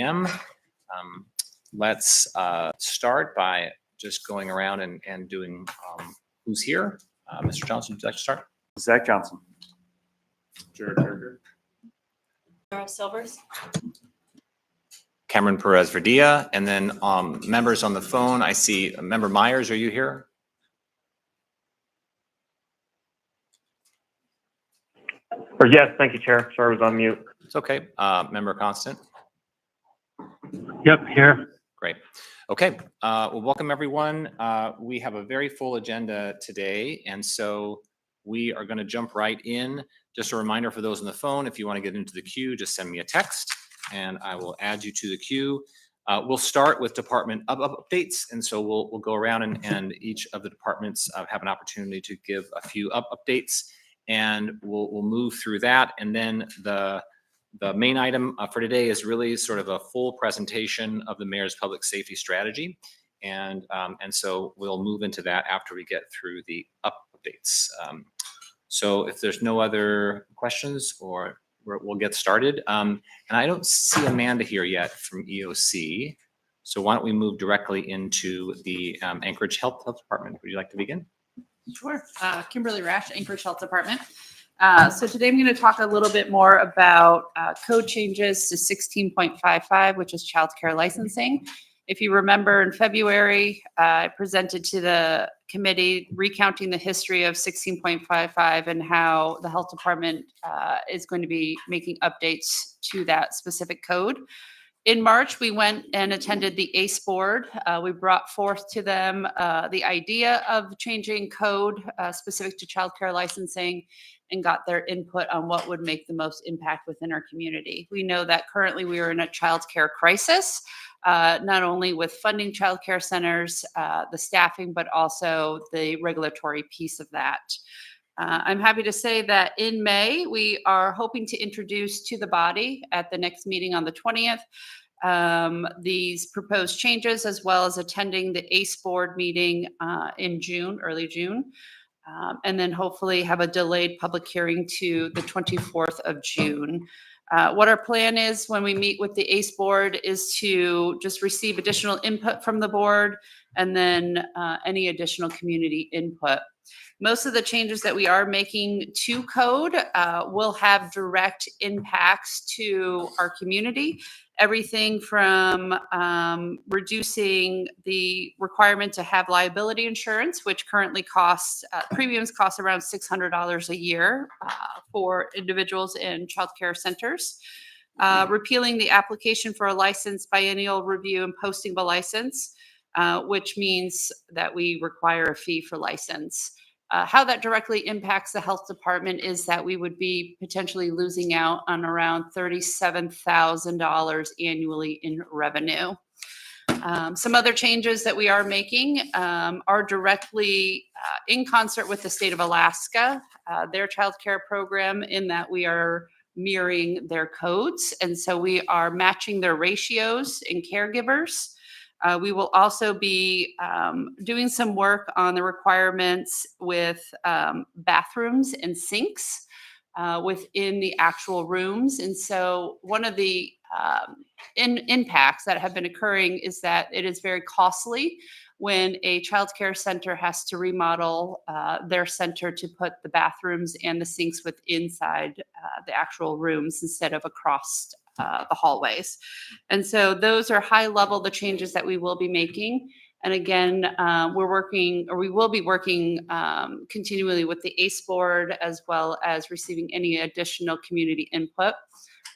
p.m. Let's start by just going around and doing who's here. Mr. Johnson, would you like to start? Zach Johnson. Jared Parker. Laura Silvers. Cameron Perez Verdia, and then members on the phone. I see Member Myers. Are you here? Or yes, thank you, Chair. Sorry, I was on mute. It's okay. Member Constant. Yep, here. Great. Okay. Well, welcome everyone. We have a very full agenda today, and so we are going to jump right in. Just a reminder for those on the phone, if you want to get into the queue, just send me a text and I will add you to the queue. We'll start with department updates, and so we'll go around and each of the departments have an opportunity to give a few updates, and we'll move through that. And then the main item for today is really sort of a full presentation of the mayor's public safety strategy, and so we'll move into that after we get through the updates. So if there's no other questions, we'll get started. And I don't see Amanda here yet from EOC, so why don't we move directly into the Anchorage Health Department? Would you like to begin? Sure. Kimberly Rash, Anchorage Health Department. So today I'm going to talk a little bit more about code changes to 16.55, which is childcare licensing. If you remember, in February, I presented to the committee recounting the history of 16.55 and how the health department is going to be making updates to that specific code. In March, we went and attended the ACE board. We brought forth to them the idea of changing code specific to childcare licensing and got their input on what would make the most impact within our community. We know that currently we are in a childcare crisis, not only with funding childcare centers, the staffing, but also the regulatory piece of that. I'm happy to say that in May, we are hoping to introduce to the body at the next meeting on the 20th, these proposed changes, as well as attending the ACE board meeting in June, early June, and then hopefully have a delayed public hearing to the 24th of June. What our plan is when we meet with the ACE board is to just receive additional input from the board and then any additional community input. Most of the changes that we are making to code will have direct impacts to our community. Everything from reducing the requirement to have liability insurance, which currently costs, premiums cost around $600 a year for individuals in childcare centers. Repealing the application for a license, biennial review, and posting of a license, which means that we require a fee for license. How that directly impacts the health department is that we would be potentially losing out on around $37,000 annually in revenue. Some other changes that we are making are directly in concert with the state of Alaska, their child care program, in that we are mirroring their codes. And so we are matching their ratios in caregivers. We will also be doing some work on the requirements with bathrooms and sinks within the actual rooms. And so one of the impacts that have been occurring is that it is very costly when a child care center has to remodel their center to put the bathrooms and the sinks with inside the actual rooms instead of across the hallways. And so those are high level, the changes that we will be making. And again, we will be working continually with the ACE board, as well as receiving any additional community input.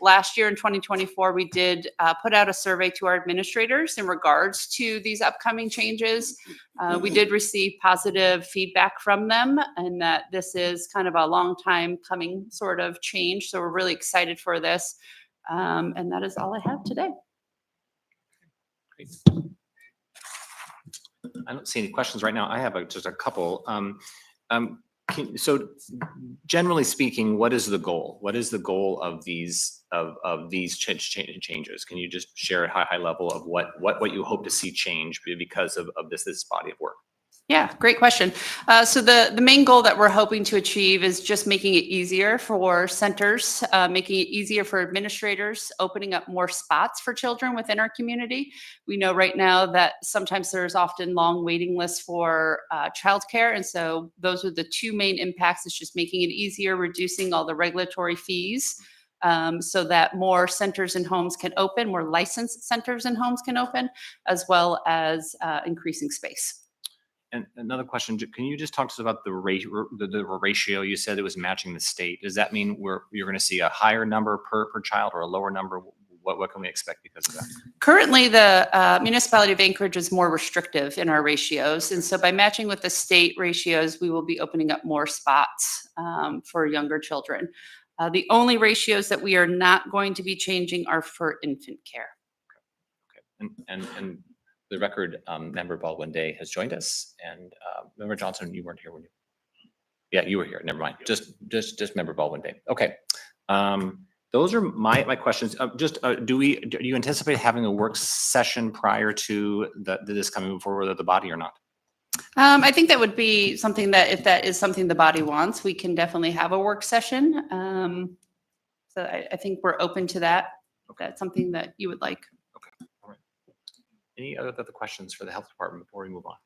Last year in 2024, we did put out a survey to our administrators in regards to these upcoming changes. We did receive positive feedback from them, and that this is kind of a long time coming sort of change. So we're really excited for this. And that is all I have today. Great. I don't see any questions right now. I have just a couple. So generally speaking, what is the goal? What is the goal of these changes? Can you just share at high level of what you hope to see change because of this body of work? Yeah, great question. So the main goal that we're hoping to achieve is just making it easier for centers, making it easier for administrators, opening up more spots for children within our community. We know right now that sometimes there's often long waiting lists for childcare, and so those are the two main impacts. It's just making it easier, reducing all the regulatory fees. So that more centers and homes can open, more licensed centers and homes can open, as well as increasing space. And another question, can you just talk to us about the ratio? You said it was matching the state. Does that mean you're going to see a higher number per child or a lower number? What can we expect because of that? Currently, the municipality of Anchorage is more restrictive in our ratios. And so by matching with the state ratios, we will be opening up more spots for younger children. The only ratios that we are not going to be changing are for infant care. Okay. And the record member Baldwin Day has joined us, and member Johnson, you weren't here, were you? Yeah, you were here. Never mind. Just member Baldwin Day. Okay. Those are my questions. Do you anticipate having a work session prior to this coming forward with the body or not? I think that would be something that, if that is something the body wants, we can definitely have a work session. So I think we're open to that. If that's something that you would like. Okay. All right. Any other questions for the health department before we move on?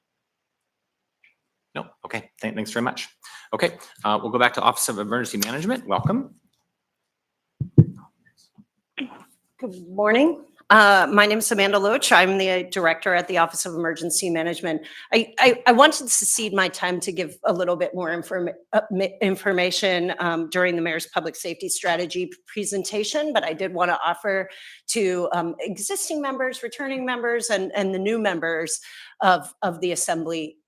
No. Okay. Thanks very much. Okay. We'll go back to Office of Emergency Management. Welcome. Good morning. My name is Amanda Loach. I'm the director at the Office of Emergency Management. I wanted to cede my time to give a little bit more information during the mayor's public safety strategy presentation, but I did want to offer to existing members, returning members, and the new members of the assembly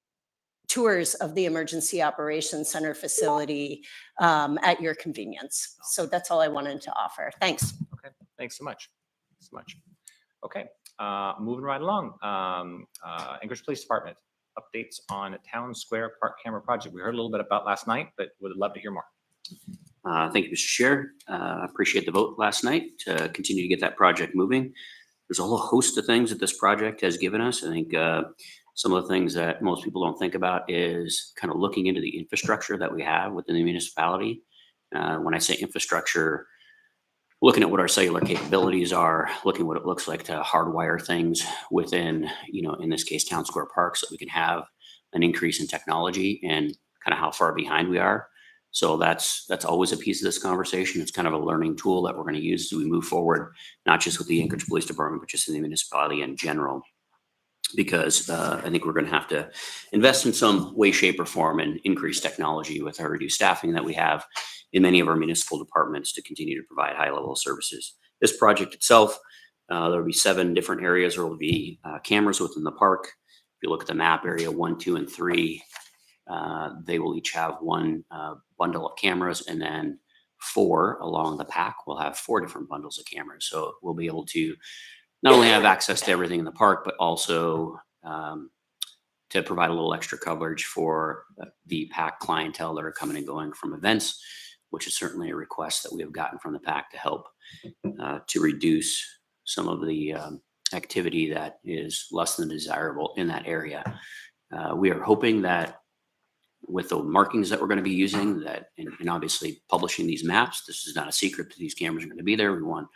tours of the Emergency Operations Center facility at your convenience. So that's all I wanted to offer. Thanks. Okay. Thanks so much. Okay, moving right along. Anchorage Police Department, updates on Town Square Park Camera Project. We heard a little bit about last night, but would love to hear more. Thank you, Mr. Chair. Appreciate the vote last night to continue to get that project moving. There's a whole host of things that this project has given us. I think some of the things that most people don't think about is kind of looking into the infrastructure that we have within the municipality. When I say infrastructure, looking at what our cellular capabilities are, looking what it looks like to hardwire things within, in this case, Town Square Park, so that we can have an increase in technology and kind of how far behind we are. So that's always a piece of this conversation. It's kind of a learning tool that we're going to use as we move forward, not just with the Anchorage Police Department, but just in the municipality in general. Because I think we're going to have to invest in some way, shape, or form and increase technology with our reduced staffing that we have in many of our municipal departments to continue to provide high level of services. This project itself, there will be 7 different areas where there will be cameras within the park. If you look at the map, area 1, 2, and 3, they will each have one bundle of cameras, and then 4 along the pack will have 4 different bundles of cameras. So we'll be able to not only have access to everything in the park, but also to provide a little extra coverage for the PAC clientele that are coming and going from events, which is certainly a request that we have gotten from the PAC to help to reduce some of the activity that is less than desirable in that area. We are hoping that with the markings that we're going to be using, and obviously publishing these maps, this is not a secret that these cameras are going to be there. We want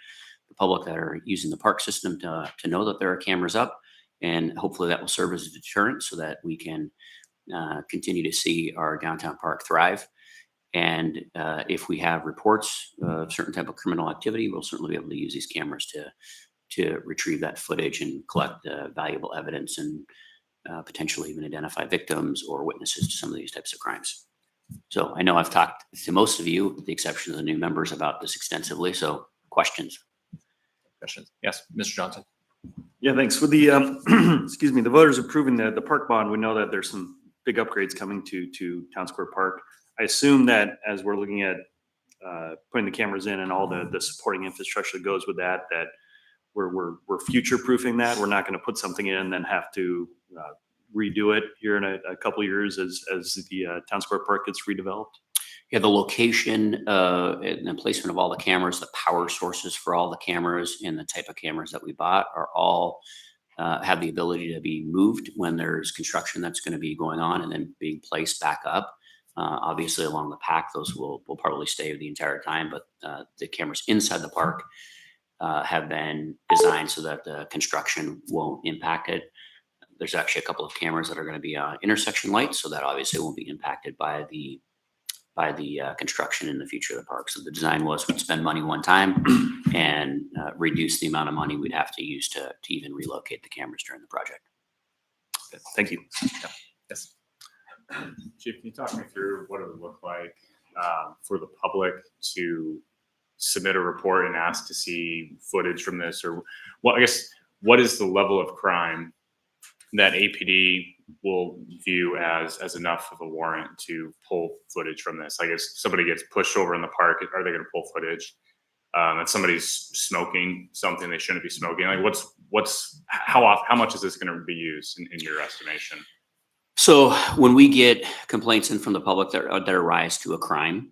the public that are using the park system to know that there are cameras up, and hopefully that will serve as a deterrent so that we can continue to see our downtown park thrive. And if we have reports of certain type of criminal activity, we'll certainly be able to use these cameras to retrieve that footage and collect valuable evidence and potentially even identify victims or witnesses to some of these types of crimes. So I know I've talked to most of you, with the exception of the new members, about this extensively. So questions? Yes, Mr. Johnson. Yeah, thanks. With the, excuse me, the voters approving the park bond, we know that there's some big upgrades coming to Town Square Park. I assume that as we're looking at putting the cameras in and all the supporting infrastructure that goes with that we're future proofing that. We're not going to put something in and then have to redo it here in a couple of years as the Town Square Park gets redeveloped. Yeah, the location and the placement of all the cameras, the power sources for all the cameras, and the type of cameras that we bought are all have the ability to be moved when there's construction that's going to be going on and then being placed back up. Obviously, along the pack, those will probably stay the entire time, but the cameras inside the park have been designed so that the construction won't impact it. There's actually a couple of cameras that are going to be intersection lights, so that obviously won't be impacted by the construction in the future of the park. So the design was we'd spend money one time and reduce the amount of money we'd have to use to even relocate the cameras during the project. Thank you. Yes. Chief, can you talk me through what it would look like for the public to submit a report and ask to see footage from this? Or what, I guess, what is the level of crime that APD will view as enough of a warrant to pull footage from this? I guess somebody gets pushed over in the park, are they going to pull footage? And somebody's smoking something they shouldn't be smoking. Like how much is this going to be used in your estimation? So when we get complaints in from the public that arise to a crime,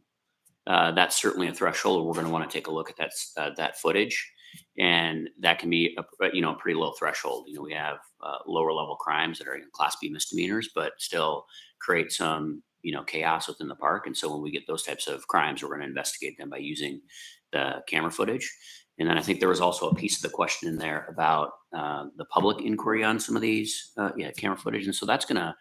that's certainly a threshold. We're going to want to take a look at that footage, and that can be a pretty low threshold. We have lower level crimes that are Class B misdemeanors, but still create some chaos within the park. And so when we get those types of crimes, we're going to investigate them by using the camera footage. And then I think there was also a piece of the question in there about the public inquiry on some of these camera footage. And so that's going to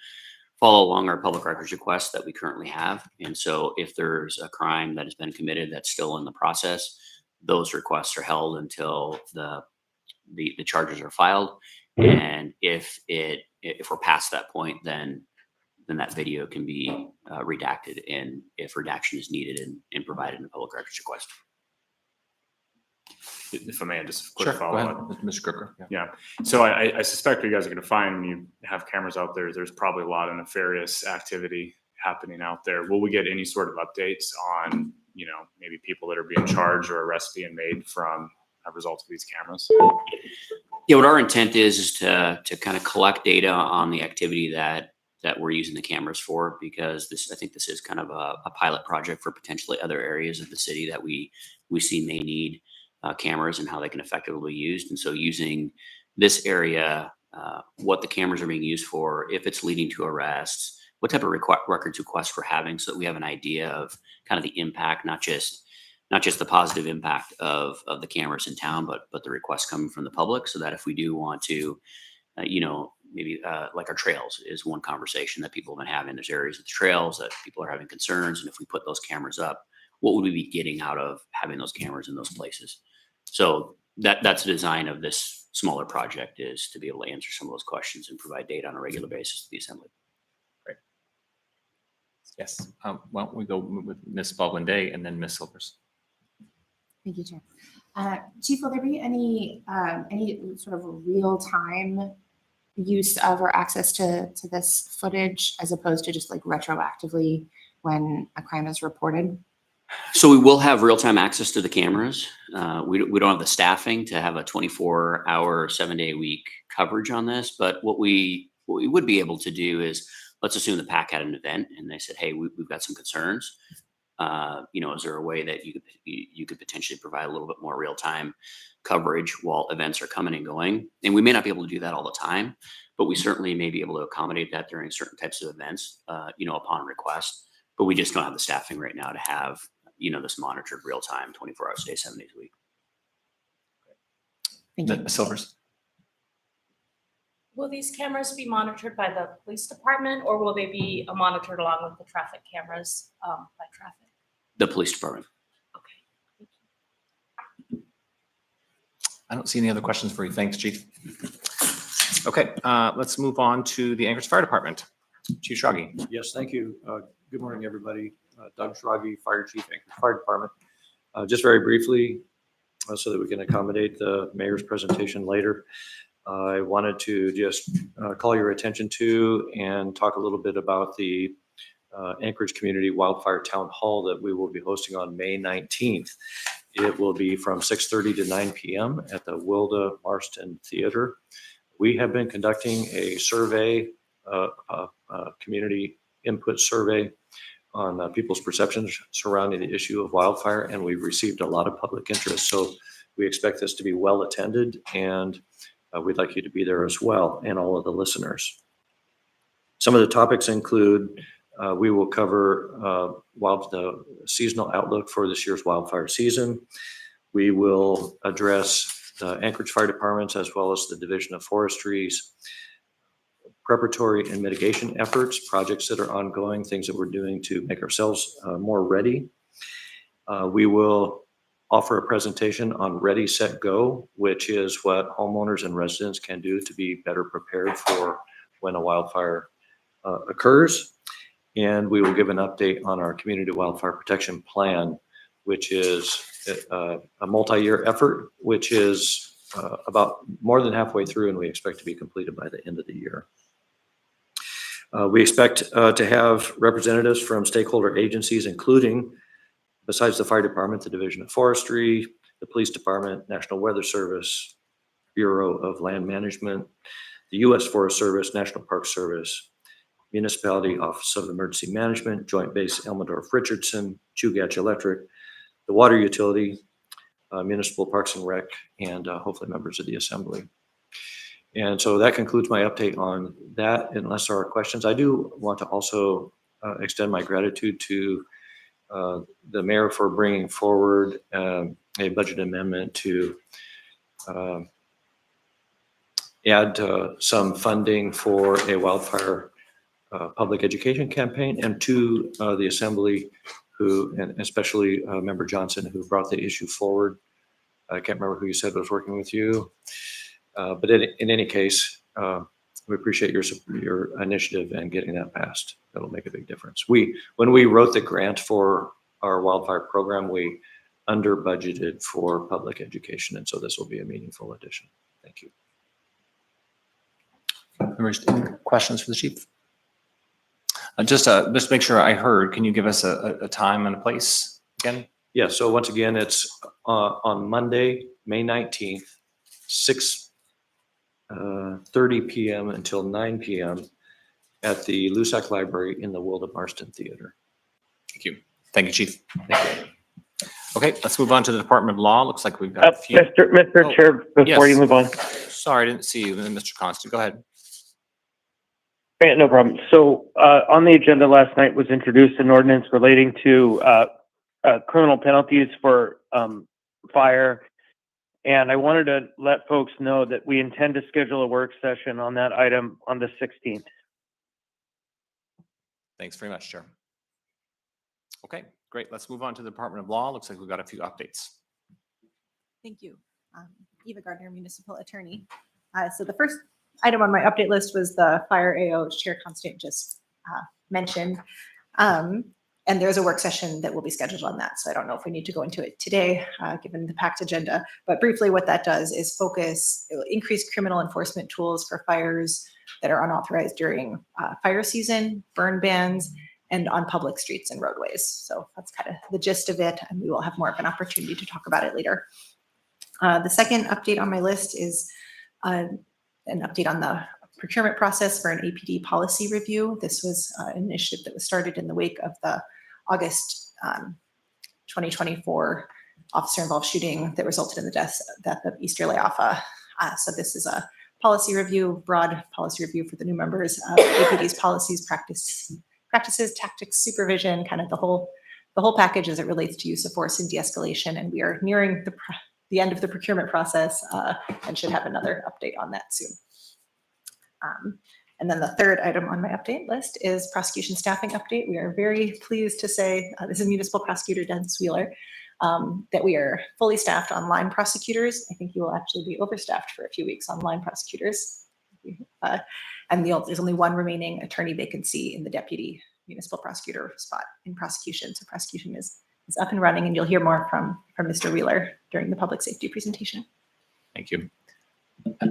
follow along our public records requests that we currently have. And so if there's a crime that has been committed that's still in the process, those requests are held until the charges are filed. And if we're past that point, then that video can be redacted, and if redaction is needed and provided in a public records request. If I may, just a quick Sure. Go follow ahead, up. Mr. Crooker. Yeah. Yeah. So I suspect what you guys are going to find when you have cameras out there, there's probably a lot of nefarious activity happening out there. Will we get any sort of updates on, maybe people that are being charged or arrests being made from a result of these cameras? Yeah, what our intent is to kind of collect data on the activity that we're using the cameras for, because I think this is kind of a pilot project for potentially other areas of the city that we see may need cameras and how they can effectively be used. And so using this area, what the cameras are being used for, if it's leading to arrests, what type of records requests we're having, so that we have an idea of kind of the impact, not just the positive impact of the cameras in town, but the requests coming from the public, so that if we do want to, maybe like our trails is one conversation that people have been having. There's areas of the trails that people are having concerns. And if we put those cameras up, what would we be getting out of having those cameras in those places? So that's the design of this smaller project, is to be able to answer some of those questions and provide data on a regular basis to the assembly. Yes. Why don't we go with Ms. Baldwin Day and then Ms. Silvers? Thank you, Chair. Chief, will there be any sort of real-time use of or access to this footage, as opposed to just like retroactively when a crime is reported? So we will have real-time access to the cameras. We don't have the staffing to have a 24-hour, 7-day-a-week coverage on this. But what we would be able to do is, let's assume the PAC had an event and they said, "Hey, we've got some concerns. Is there a way that you could potentially provide a little bit more real-time coverage while events are coming and going?" And we may not be able to do that all the time, but we certainly may be able to accommodate that during certain types of events, upon request. But we just don't have the staffing right now to have, this monitored real-time 24 hours a day, 7 days a week. Thank you. Ms. Silvers? Will these cameras be monitored by the police department, or will they be monitored along with the traffic cameras by traffic? The police department. I don't see any other questions for you. Thanks, Chief. Okay, let's move on to the Anchorage Fire Department. Chief Schrage. Yes, thank you. Good morning, everybody. Doug Schrage, Fire Chief, Anchorage Fire Department. Just very briefly, so that we can accommodate the mayor's presentation later, I wanted to just call your attention to and talk a little bit about the Anchorage Community Wildfire Town Hall that we will be hosting on May 19th. It will be from 6:30 to 9 p.m. at the Wilda Marston Theater. We have been conducting a survey, community input survey on people's perceptions surrounding the issue of wildfire, and we've received a lot of public interest. So we expect this to be well attended, and we'd like you to be there as well, and all of the listeners. Some of the topics include, we will cover the seasonal outlook for this year's wildfire season. We will address the Anchorage Fire Departments as well as the Division of Forestry's preparatory and mitigation efforts, projects that are ongoing, things that we're doing to make ourselves more ready. We will offer a presentation on Ready, Set, Go, which is what homeowners and residents can do to be better prepared for when a wildfire occurs. And we will give an update on our Community Wildfire Protection Plan, which is a multi-year effort, which is about more than halfway through, and we expect to be completed by the end of the year. We expect to have representatives from stakeholder agencies, including, besides the fire department, the Division of Forestry, the police department, National Weather Service, Bureau of Land Management, the U.S. Forest Service, National Park Service, Municipality Office of Emergency Management, Joint Base Elmendorf-Richardson, Chugach Electric, the water utility, Municipal Parks and Rec, and hopefully members of the Assembly. And so that concludes my update on that. Unless there are questions, I do want to also extend my gratitude to the mayor for bringing forward a budget amendment to add some funding for a wildfire public education campaign, and to the Assembly, who, and especially Member Johnson, who brought the issue forward. I can't remember who you said was working with you, but in any case, we appreciate your initiative and getting that passed. That'll make a big difference. When we wrote the grant for our wildfire program, we under budgeted for public education, and so this will be a meaningful addition. Thank you. Members, any questions for the chief? Just make sure I heard, can you give us a time and a place again? Yeah, so once again, it's on Monday, May 19th, 6:30 p.m. until 9 p.m. at the Lusac Library in the Wilda Marston Theater. Thank you. Thank you, Chief. Okay, let's move on to the Department of Law. Looks like we've got a few. Mr. Oh, Chair, before yes. you move on. Sorry, I didn't see you. Mr. Constant, go ahead. Yeah, no problem. So on the agenda last night was introduced an ordinance relating to criminal penalties for fire. And I wanted to let folks know that we intend to schedule a work session on that item on the 16th. Thanks very much, Chair. Okay, great. Let's move on to the Department of Law. Looks like we've got a few updates. Thank you. Eva Gardner, Municipal Attorney. So the first item on my update list was the Fire AO Chair Constant just mentioned. And there's a work session that will be scheduled on that. So I don't know if we need to go into it today, given the packed agenda. But briefly, what that does is increase criminal enforcement tools for fires that are unauthorized during fire season, burn bans, and on public streets and roadways. So that's kind of the gist of it, and we will have more of an opportunity to talk about it later. The second update on my list is an update on the procurement process for an APD policy review. This was an initiative that was started in the wake of the August 2024 officer-involved shooting that resulted in the death of Easter Leafa. So this is a policy review, broad policy review for the new members of APD's policies, practices, tactics, supervision, kind of the whole package as it relates to use of force and de-escalation. And we are nearing the end of the procurement process and should have another update on that soon. And then the third item on my update list is prosecution staffing update. We are very pleased to say, this is Municipal Prosecutor Dennis Wheeler, that we are fully staffed on line prosecutors. I think you will actually be overstaffed for a few weeks on line prosecutors. And there's only one remaining attorney vacancy in the deputy municipal prosecutor spot in prosecution. So prosecution is up and running, and you'll hear more from Mr. Wheeler during the public safety presentation. Thank you.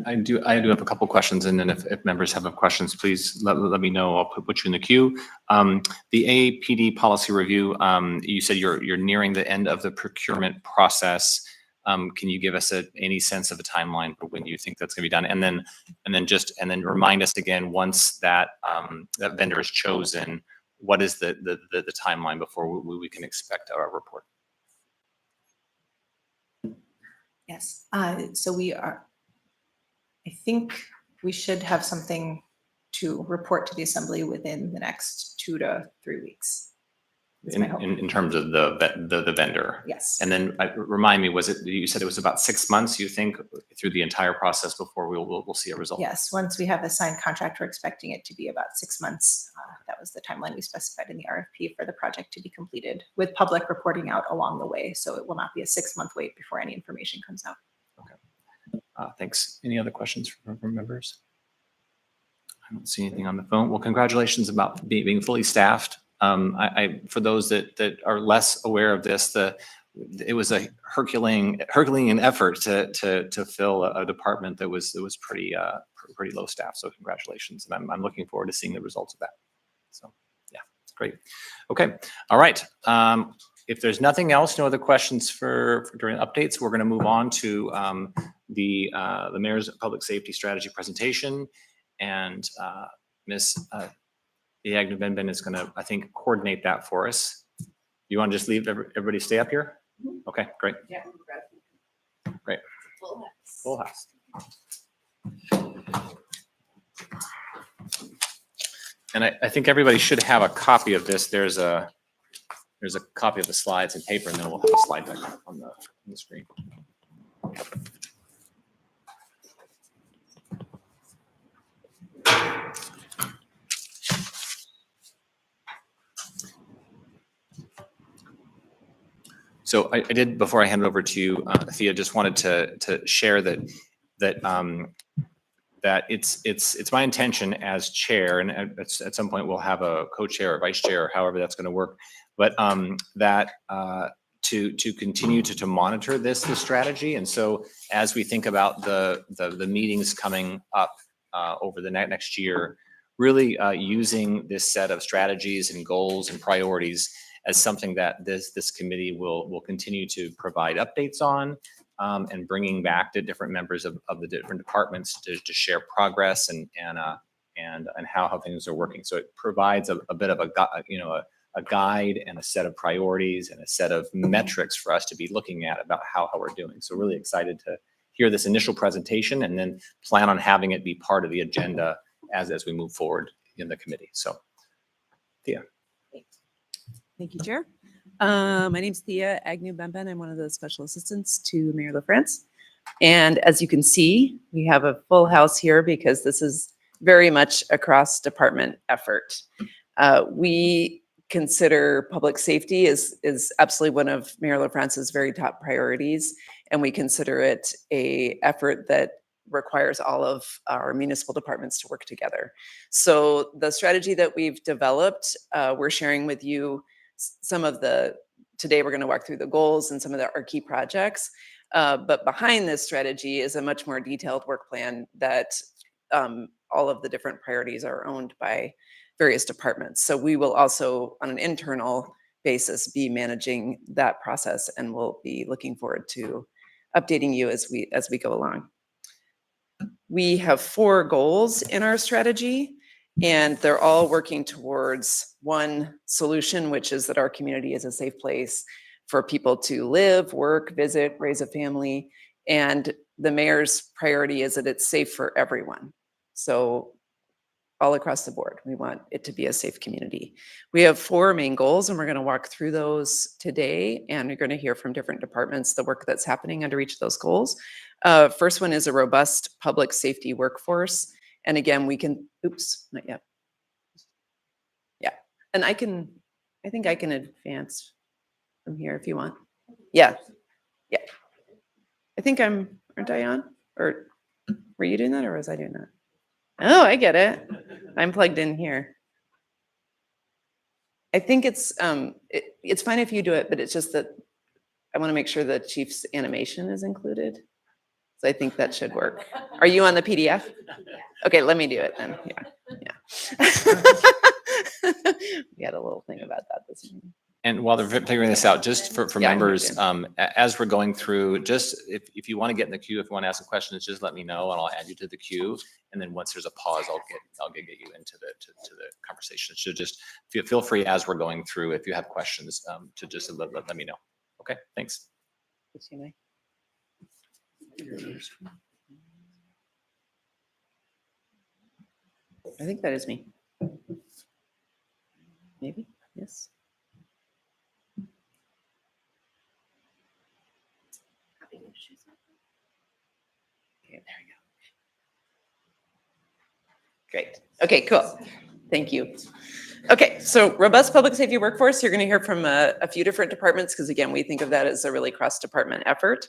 I do have a couple questions, and then if members have questions, please let me know. I'll put you in the queue. The APD policy review, you said you're nearing the end of the procurement process. Can you give us any sense of a timeline for when you think that's going to be done? And then remind us again, once that that vendor is chosen, what is the timeline before we can expect our report? Yes. So we are. I think we should have something to report to the assembly within the next 2 to 3 weeks. That's my hope. In terms of the vendor. Yes. And then remind me, was it, you said it was about 6 months, you think, through the entire process before we'll see a result? Yes, once we have a signed contract, we're expecting it to be about 6 months. That was the timeline we specified in the RFP for the project to be completed, with public reporting out along the way. So it will not be a 6-month wait before any information comes out. Thanks. Any other questions from members? I don't see anything on the phone. Well, congratulations about being fully staffed. For those that are less aware of this, it was a Herculean effort to fill a department that was pretty low staff. So congratulations, and I'm looking forward to seeing the results of that. So yeah, it's great. Okay, all right. If there's nothing else, no other questions for during updates, we're going to move on to the mayor's public safety strategy presentation, and Ms. Agnew-Benben is going to, I think, coordinate that for us. You want to just leave everybody stay up here? Okay, great. Yeah. Great. Full house. And I think everybody should have a copy of this. There's a copy of the slides and paper, and then we'll have a slide deck on the screen. So I did, before I hand it over to you, Thea, just wanted to share that it's my intention as chair, and at some point we'll have a co-chair or vice chair, or however that's going to work, but to continue to monitor this strategy. And so as we think about the meetings coming up over the next year, really using this set of strategies and goals and priorities as something that this committee will continue to provide updates on, and bringing back to different members of the different departments to share progress and how things are working. So it provides a bit of a guide and a set of priorities and a set of metrics for us to be looking at about how we're doing. So really excited to hear this initial presentation, and then plan on having it be part of the agenda as we move forward in the committee. So, Thea. Thank you, Chair. My name's Thea Agnew-Benben. I'm one of the special assistants to Mayor LaFrance. And as you can see, we have a full house here because this is very much a cross-department effort. We consider public safety is absolutely one of Mayor LaFrance's very top priorities, and we consider it an effort that requires all of our municipal departments to work together. So the strategy that we've developed, we're sharing with you some of today we're going to walk through the goals and some of our key projects. But behind this strategy is a much more detailed work plan that all of the different priorities are owned by various departments. So we will also, on an internal basis, be managing that process, and we'll be looking forward to updating you as we go along. We have 4 goals in our strategy, and they're all working towards one solution, which is that our community is a safe place for people to live, work, visit, raise a family. And the mayor's priority is that it's safe for everyone. So all across the board, we want it to be a safe community. We have 4 main goals, and we're going to walk through those today, and you're going to hear from different departments the work that's happening under each of those goals. First one is a robust public safety workforce. And again, we can, oops, not yet. Yeah, and I think I can advance from here if you want. Yeah, yeah. I think aren't I on? Or were you doing that, or was I doing that? Oh, I get it. I'm plugged in here. I think it's fine if you do it, but it's just that I want to make sure the chief's animation is included. So I think that should work. Are you on the PDF? Okay, let me do it then. Yeah. We had a little thing about that this morning. And while they're figuring this out, just for Yeah, members, as we're going through, just if you want to get in the queue, if you want to ask a question, just let me know and I'll add you to the queue. And then once there's a pause, I'll get you into the conversation. So just feel free as we're going through, if you have questions, to just let me know. Okay, thanks. I think that is me. Maybe, yes. Okay, there you go. Great. Okay, cool. Thank you. Okay, so robust public safety workforce, you're going to hear from a few different departments because again, we think of that as a really cross-department effort.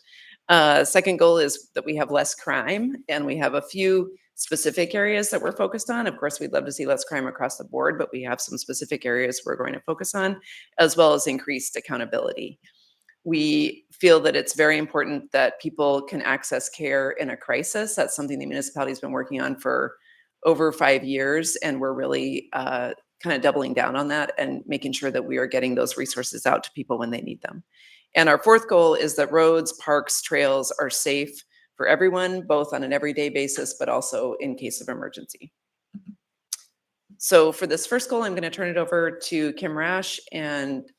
Second goal is that we have less crime and we have a few specific areas that we're focused on. Of course, we'd love to see less crime across the board, but we have some specific areas we're going to focus on, as well as increased accountability. We feel that it's very important that people can access care in a crisis. That's something the municipality has been working on for over 5 years, and we're really kind of doubling down on that and making sure that we are getting those resources out to people when they need them. And our fourth goal is that roads, parks, trails are safe for everyone, both on an everyday basis, but also in case of emergency. So for this first goal, I'm going to turn it over to Kim Rash and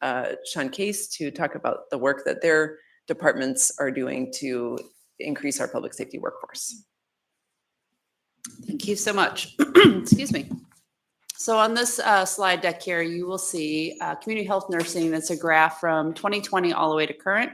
Sean Case to talk about the work that their departments are doing to increase our public safety workforce. Thank you so much. Excuse me. So on this slide deck here, you will see community health nursing. That's a graph from 2020 all the way to current.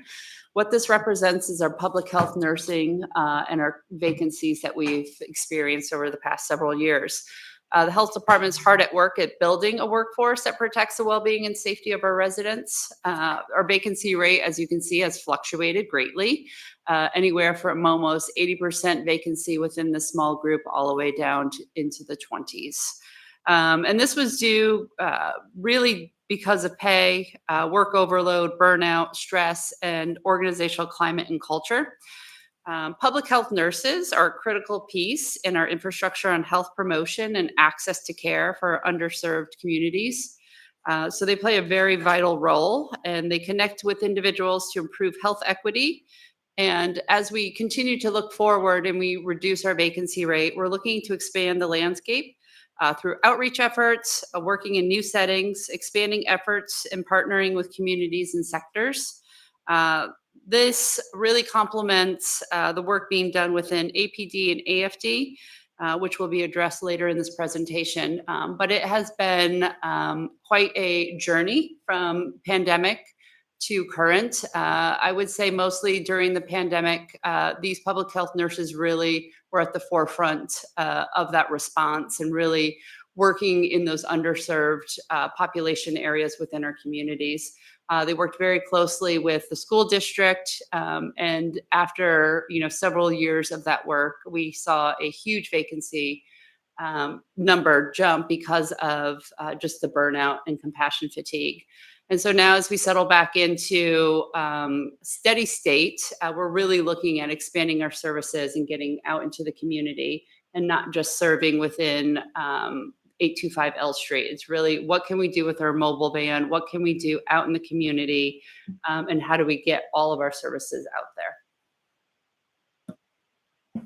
What this represents is our public health nursing and our vacancies that we've experienced over the past several years. The health department's hard at work at building a workforce that protects the well-being and safety of our residents. Our vacancy rate, as you can see, has fluctuated greatly, anywhere from almost 80% vacancy within the small group all the way down into the 20s. And this was due really because of pay, work overload, burnout, stress, and organizational climate and culture. Public health nurses are a critical piece in our infrastructure on health promotion and access to care for underserved communities. So they play a very vital role, and they connect with individuals to improve health equity. And as we continue to look forward and we reduce our vacancy rate, we're looking to expand the landscape through outreach efforts, working in new settings, expanding efforts, and partnering with communities and sectors. This really complements the work being done within APD and AFD, which will be addressed later in this presentation. But it has been quite a journey from pandemic to current. I would say mostly during the pandemic, these public health nurses really were at the forefront of that response and really working in those underserved population areas within our communities. They worked very closely with the school district, and after several years of that work, we saw a huge vacancy number jump because of just the burnout and compassion fatigue. And so now as we settle back into steady state, we're really looking at expanding our services and getting out into the community and not just serving within 825 L Street. It's really what can we do with our mobile van? What can we do out in the community? And how do we get all of our services out there?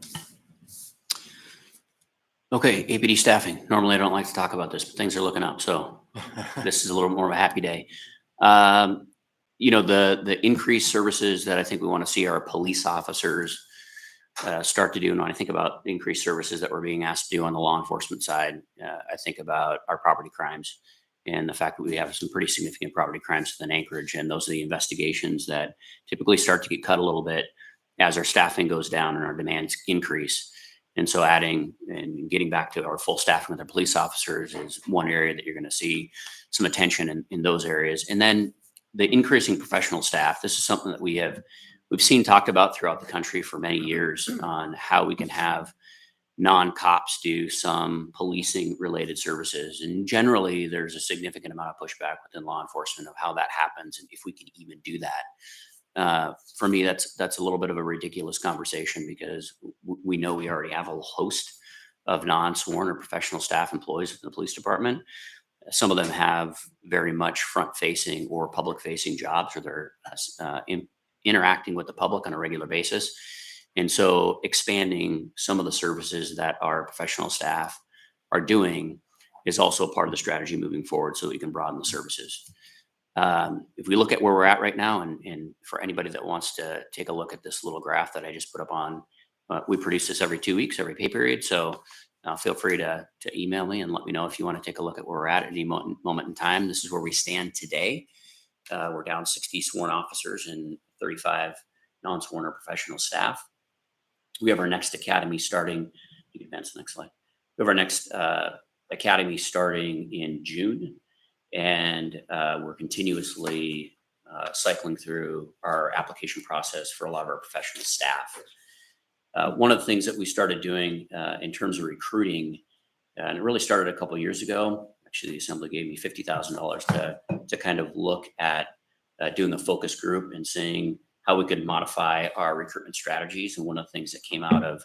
Okay, APD staffing. Normally I don't like to talk about this, but things are looking up. So this is a little more of a happy day. The increased services that I think we want to see our police officers start to do. And when I think about increased services that we're being asked to do on the law enforcement side, I think about our property crimes and the fact that we have some pretty significant property crimes within Anchorage. And those are the investigations that typically start to get cut a little bit as our staffing goes down and our demands increase. And so adding and getting back to our full staffing with our police officers is one area that you're going to see some attention in those areas. And then the increasing professional staff. This is something that we've seen talked about throughout the country for many years on how we can have non-cops do some policing related services. And generally there's a significant amount of pushback within law enforcement of how that happens and if we can even do that. For me, that's a little bit of a ridiculous conversation because we know we already have a host of non-sworn or professional staff employees within the police department. Some of them have very much front-facing or public-facing jobs, or they're interacting with the public on a regular basis. And so expanding some of the services that our professional staff are doing is also a part of the strategy moving forward so that we can broaden the services. If we look at where we're at right now, and for anybody that wants to take a look at this little graph that I just put up on, we produce this every 2 weeks, every pay period. So feel free to email me and let me know if you want to take a look at where we're at any moment in time. This is where we stand today. We're down 60 sworn officers and 35 non-sworn or professional staff. We have our next academy starting. You can advance the next slide. We have our next academy starting in June, and we're continuously cycling through our application process for a lot of our professional staff. One of the things that we started doing in terms of recruiting, and it really started a couple of years ago. Actually, the Assembly gave me $50,000 to kind of look at doing a focus group and seeing how we could modify our recruitment strategies. And one of the things that came out of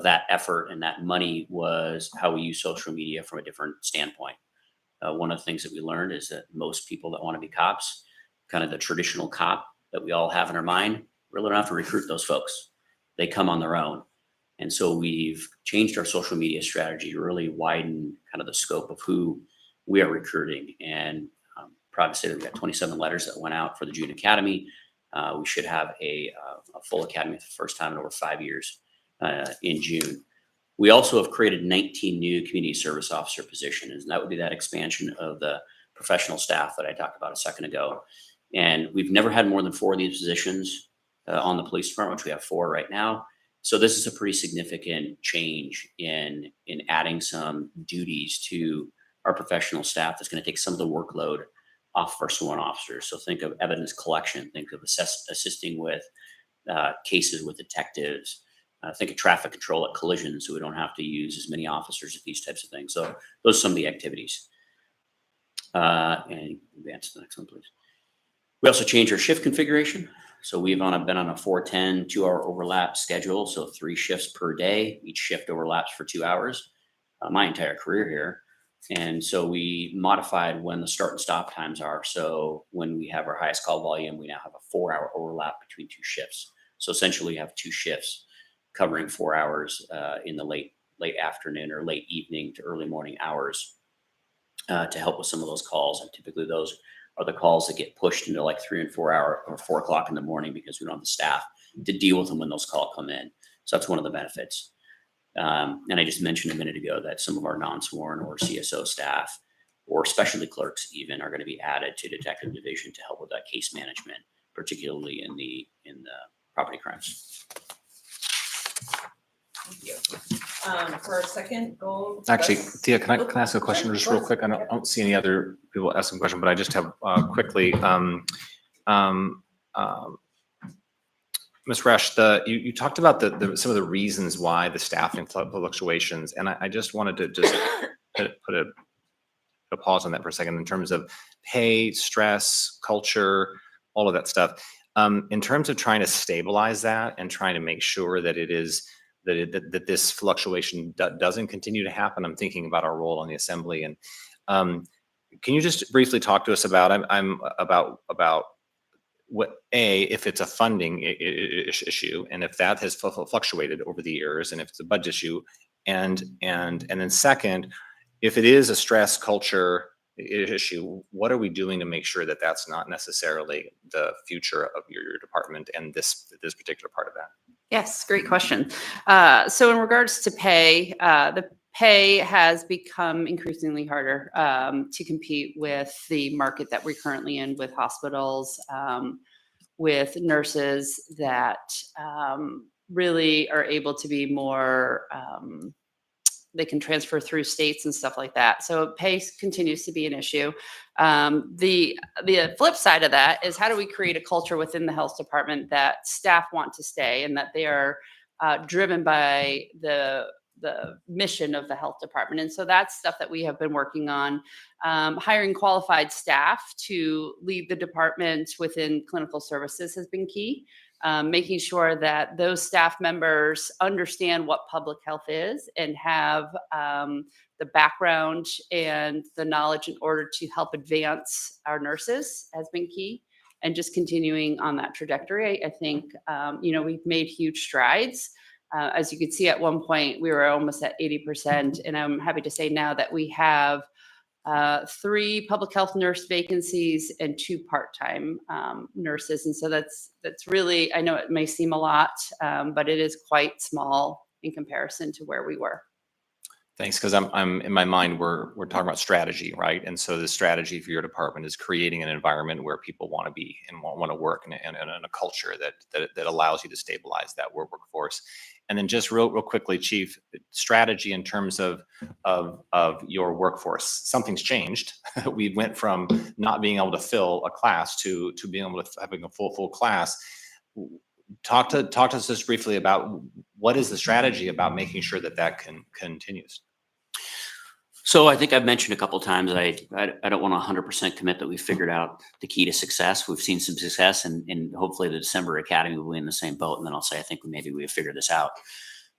that effort and that money was how we use social media from a different standpoint. One of the things that we learned is that most people that want to be cops, kind of the traditional cop that we all have in our mind, really don't have to recruit those folks. They come on their own. And so we've changed our social media strategy to really widen kind of the scope of who we are recruiting. And I'm proud to say that we got 27 letters that went out for the June Academy. We should have a full academy for the first time in over 5 years in June. We also have created 19 new community service officer positions, and that would be that expansion of the professional staff that I talked about a second ago. And we've never had more than 4 of these positions on the police department, which we have 4 right now. So this is a pretty significant change in adding some duties to our professional staff that's going to take some of the workload off of our sworn officers. So think of evidence collection, think of assisting with cases with detectives, think of traffic control at collisions, so we don't have to use as many officers at these types of things. So those are some of the activities. And advance to the next one, please. We also changed our shift configuration. So we've been on a 4-10 2-hour overlap schedule. So 3 shifts per day. Each shift overlaps for 2 hours. My entire career here. And so we modified when the start and stop times are. So when we have our highest call volume, we now have a 4-hour overlap between 2 shifts. So essentially we have 2 shifts covering 4 hours in the late afternoon or late evening to early morning hours to help with some of those calls. And typically those are the calls that get pushed into like 3 and 4 hour or 4 o'clock in the morning because we don't have the staff to deal with them when those calls come in. So that's one of the benefits. And I just mentioned a minute ago that some of our non-sworn or CSO staff or specialty clerks even are going to be added to detective division to help with that case management, particularly in the property crimes. Thank you. For our second goal. Actually, that's- Thea, can I ask a question Sure, just of real course. quick? I don't see any other people asking a question, but I just have quickly. Ms. Resch, you talked about some of the reasons why the staffing fluctuations, and I just wanted to just put a pause on that for a second in terms of pay, stress, culture, all of that stuff. In terms of trying to stabilize that and trying to make sure that it is that this fluctuation doesn't continue to happen. I'm thinking about our role on the Assembly, and can you just briefly talk to us about about what if it's a funding issue, and if that has fluctuated over the years, and if it's a budget issue, and then second, if it is a stress culture issue, what are we doing to make sure that that's not necessarily the future of your department and this particular part of that? Yes, great question. So in regards to pay, the pay has become increasingly harder to compete with the market that we're currently in with hospitals, with nurses that really are able to be more, they can transfer through states and stuff like that. So pay continues to be an issue. The flip side of that is how do we create a culture within the health department that staff want to stay and that they are driven by the mission of the health department. And so that's stuff that we have been working on. Hiring qualified staff to lead the department within clinical services has been key. Making sure that those staff members understand what public health is and have the background and the knowledge in order to help advance our nurses has been key. And just continuing on that trajectory, I think, we've made huge strides. As you could see, at one point, we were almost at 80%. And I'm happy to say now that we have 3 public health nurse vacancies and 2 part-time nurses. And so that's really, I know it may seem a lot, but it is quite small in comparison to where we were. Thanks, because I'm in my mind, we're talking about strategy, right? And so the strategy for your department is creating an environment where people want to be and want to work and a culture that allows you to stabilize that workforce. And then just real quickly, Chief, strategy in terms of your workforce. Something's changed. We went from not being able to fill a class to being able to having a full class. Talk to us just briefly about what is the strategy about making sure that continues. So I think I've mentioned a couple of times, I don't want to 100% commit that we figured out the key to success. We've seen some success, and hopefully the December Academy will be in the same boat. And then I'll say, I think maybe we have figured this out.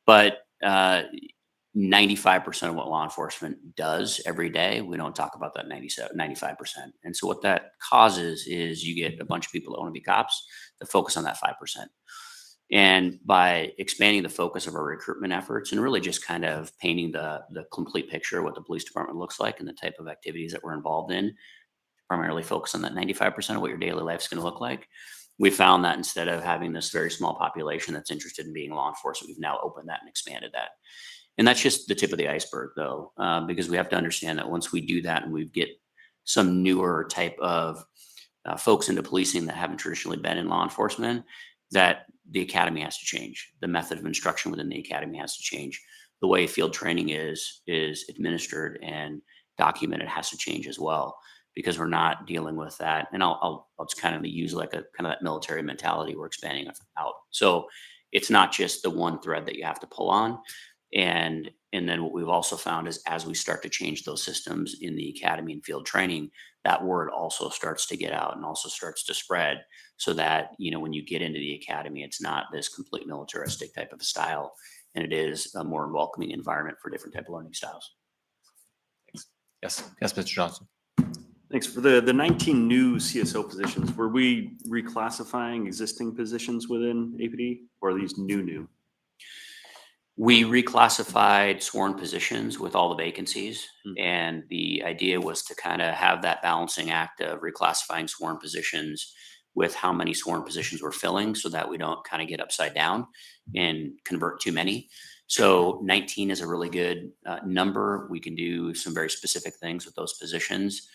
But 95% of what law enforcement does every day, we don't talk about that 95%. And so what that causes is you get a bunch of people that want to be cops that focus on that 5%. And by expanding the focus of our recruitment efforts and really just kind of painting the complete picture of what the police department looks like and the type of activities that we're involved in, primarily focus on that 95% of what your daily life is going to look like. We found that instead of having this very small population that's interested in being law enforcement, we've now opened that and expanded that. And that's just the tip of the iceberg, though, because we have to understand that once we do that and we get some newer type of folks into policing that haven't traditionally been in law enforcement, that the academy has to change. The method of instruction within the academy has to change. The way field training is administered and documented has to change as well, because we're not dealing with that. And I'll just kind of use like a kind of that military mentality we're expanding out. So it's not just the one thread that you have to pull on. And then what we've also found is as we start to change those systems in the academy and field training, that word also starts to get out and also starts to spread, so that, you know, when you get into the academy, it's not this complete militaristic type of style, and it is a more welcoming environment for different type of learning styles. Yes, Mr. Johnson. Thanks. For the 19 new CSO positions, were we reclassifying existing positions within APD, or are these new? We reclassified sworn positions with all the vacancies, and the idea was to kind of have that balancing act of reclassifying sworn positions with how many sworn positions we're filling, so that we don't kind of get upside down and convert too many. So 19 is a really good number. We can do some very specific things with those positions,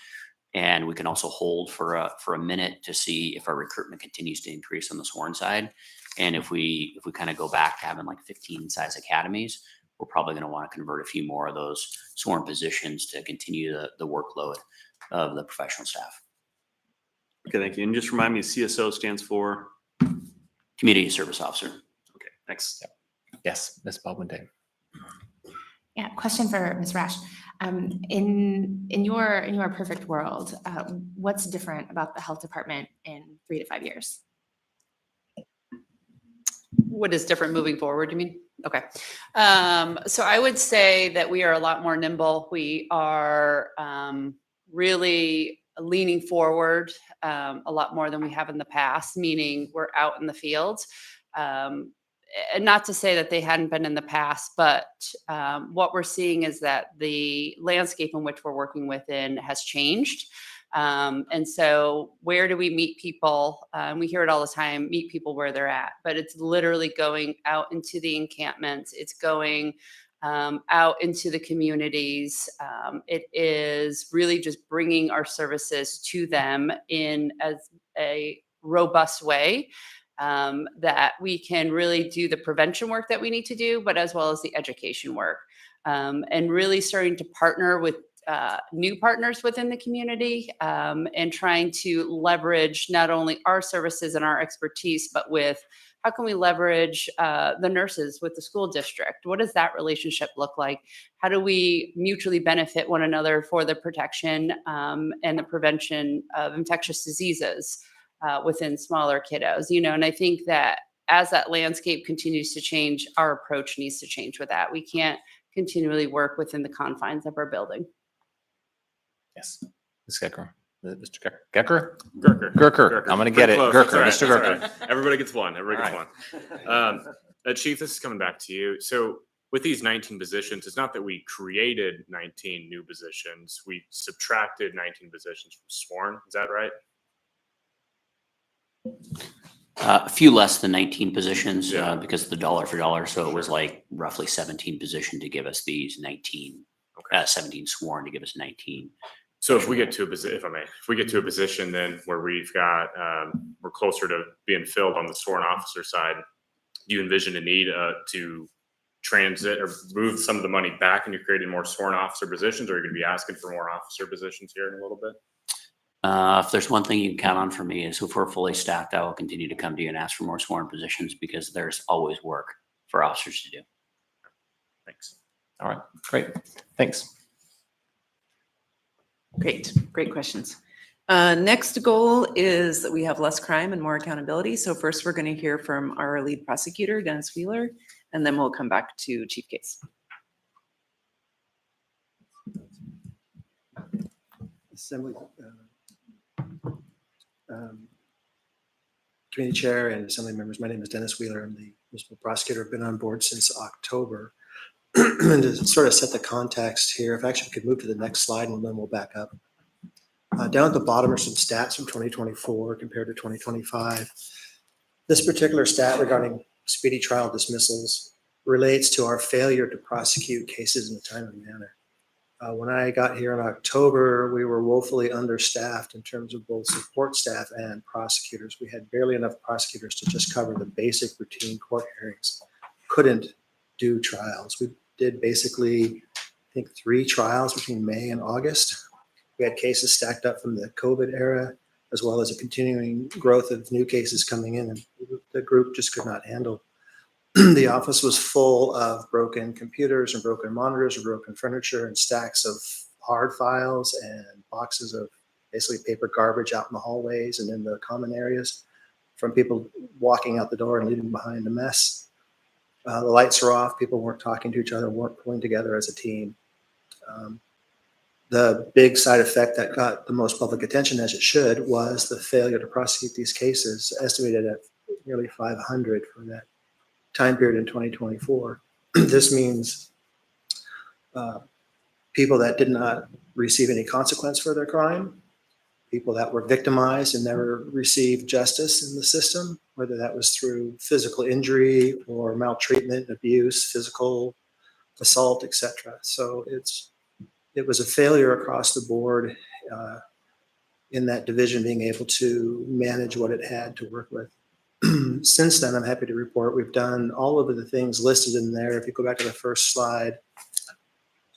and we can also hold for a minute to see if our recruitment continues to increase on the sworn side. And if we kind of go back to having like 15 size academies, we're probably going to want to convert a few more of those sworn positions to continue the workload of the professional staff. Okay, thank you. And just remind me, CSO stands for? Community Service Officer. Okay, thanks. Yes, Ms. Baldwin. Yeah, question for Ms. Rash. In your perfect world, what's different about the health department in 3 to 5 years? What is different moving forward, you mean? Okay. So I would say that we are a lot more nimble. We are really leaning forward a lot more than we have in the past, meaning we're out in the field. And not to say that they hadn't been in the past, but what we're seeing is that the landscape in which we're working within has changed. And so where do we meet people? We hear it all the time, meet people where they're at, but it's literally going out into the encampments. It's going out into the communities. It is really just bringing our services to them in as a robust way, that we can really do the prevention work that we need to do, but as well as the education work, and really starting to partner with new partners within the community, and trying to leverage not only our services and our expertise, but with how can we leverage the nurses with the school district? What does that relationship look like? How do we mutually benefit one another for the protection and the prevention of infectious diseases within smaller kiddos? You know, and I think that as that landscape continues to change, our approach needs to change with that. We can't continually work within the confines of our building. Yes, Ms. Gecker. Mr. Gecker? Gerker. I'm going to get it. Close. Gerker, That's Mr. all Gerker. right. Everybody gets one. Everybody All gets one. Chief, this is coming back to you. So with these 19 positions, it's not that we created 19 new positions. We subtracted 19 positions from sworn. Is that right? A few less than 19 positions Yeah. because of the dollar for dollar. So it was like roughly 17 position to give us these 19, 17 sworn to give us 19. So if we get to a position, if I may, if we get to a position then where we've got, we're closer to being filled on the sworn officer side, do you envision a need to transit or move some of the money back and you're creating more sworn officer positions, or are you going to be asking for more officer positions here in a little bit? If there's one thing you can count on from me is if we're fully staffed, I will continue to come to you and ask for more sworn positions because there's always work for officers to do. Thanks. All right, great. Thanks. Great, great questions. Next goal is that we have less crime and more accountability. So first, we're going to hear from our lead prosecutor, Dennis Wheeler, and then we'll come back to Chief Case. Assembly, Committee Chair and Assembly members, my name is Dennis Wheeler. I'm the municipal prosecutor. I've been on board since October. And to sort of set the context here, if actually we could move to the next slide and then we'll back up. Down at the bottom are some stats from 2024 compared to 2025. This particular stat regarding speedy trial dismissals relates to our failure to prosecute cases in a timely manner. When I got here in October, we were woefully understaffed in terms of both support staff and prosecutors. We had barely enough prosecutors to just cover the basic routine court hearings. Couldn't do trials. We did basically, I think, 3 trials between May and August. We had cases stacked up from the COVID era, as well as a continuing growth of new cases coming in, and the group just could not handle. The office was full of broken computers and broken monitors and broken furniture and stacks of hard files and boxes of basically paper garbage out in the hallways and in the common areas from people walking out the door and leaving behind a mess. The lights are off. People weren't talking to each other, weren't pulling together as a team. The big side effect that got the most public attention, as it should, was the failure to prosecute these cases, estimated at nearly 500 for that time period in 2024. This means people that did not receive any consequence for their crime, people that were victimized and never received justice in the system, whether that was through physical injury or maltreatment, abuse, physical assault, etc. So it was a failure across the board in that division being able to manage what it had to work with. Since then, I'm happy to report we've done all of the things listed in there. If you go back to the first slide,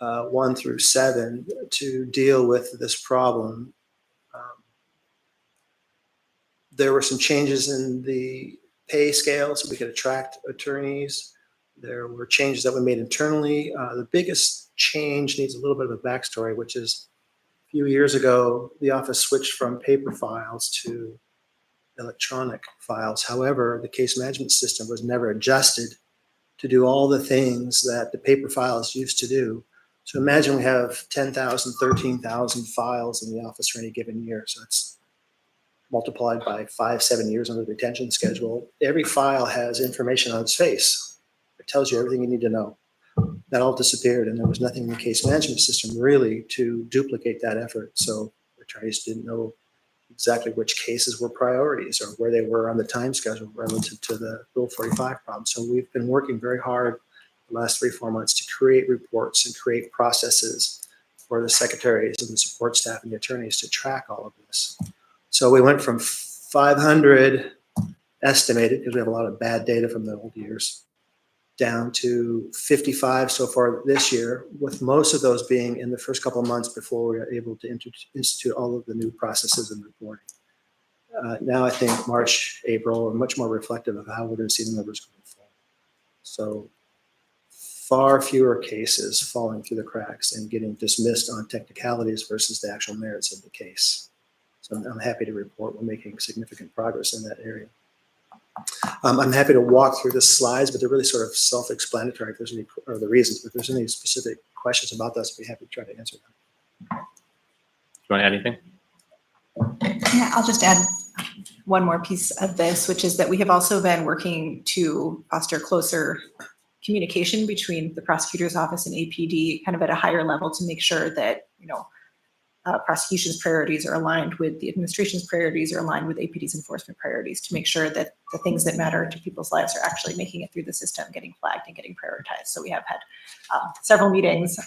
1 through 7, to deal with this problem. There were some changes in the pay scale so we could attract attorneys. There were changes that we made internally. The biggest change needs a little bit of a backstory, which is a few years ago, the office switched from paper files to electronic files. However, the case management system was never adjusted to do all the things that the paper files used to do. So imagine we have 10,000, 13,000 files in the office for any given year. So it's multiplied by 5-7 years on the retention schedule. Every file has information on its face. It tells you everything you need to know. That all disappeared, and there was nothing in the case management system really to duplicate that effort. So attorneys didn't know exactly which cases were priorities or where they were on the time schedule relative to the Rule 45 problem. So we've been working very hard the last 3-4 months to create reports and create processes for the secretaries and the support staff and the attorneys to track all of this. So we went from 500 estimated, because we have a lot of bad data from the old years, down to 55 so far this year, with most of those being in the first couple of months before we were able to institute all of the new processes and reporting. Now I think March, April are much more reflective of how we're going to see the numbers going forward. So far fewer cases falling through the cracks and getting dismissed on technicalities versus the actual merits of the case. So I'm happy to report we're making significant progress in that area. I'm happy to walk through the slides, but they're really sort of self-explanatory if there's any, or the reasons, if there's any specific questions about those, I'd be happy to try to answer them. Do you want to add anything? Yeah, I'll just add one more piece of this, which is that we have also been working to foster closer communication between the prosecutor's office and APD kind of at a higher level to make sure that, prosecution's priorities are aligned with the administration's priorities, are aligned with APD's enforcement priorities, to make sure that the things that matter to people's lives are actually making it through the system, getting flagged and getting prioritized. So we have had several meetings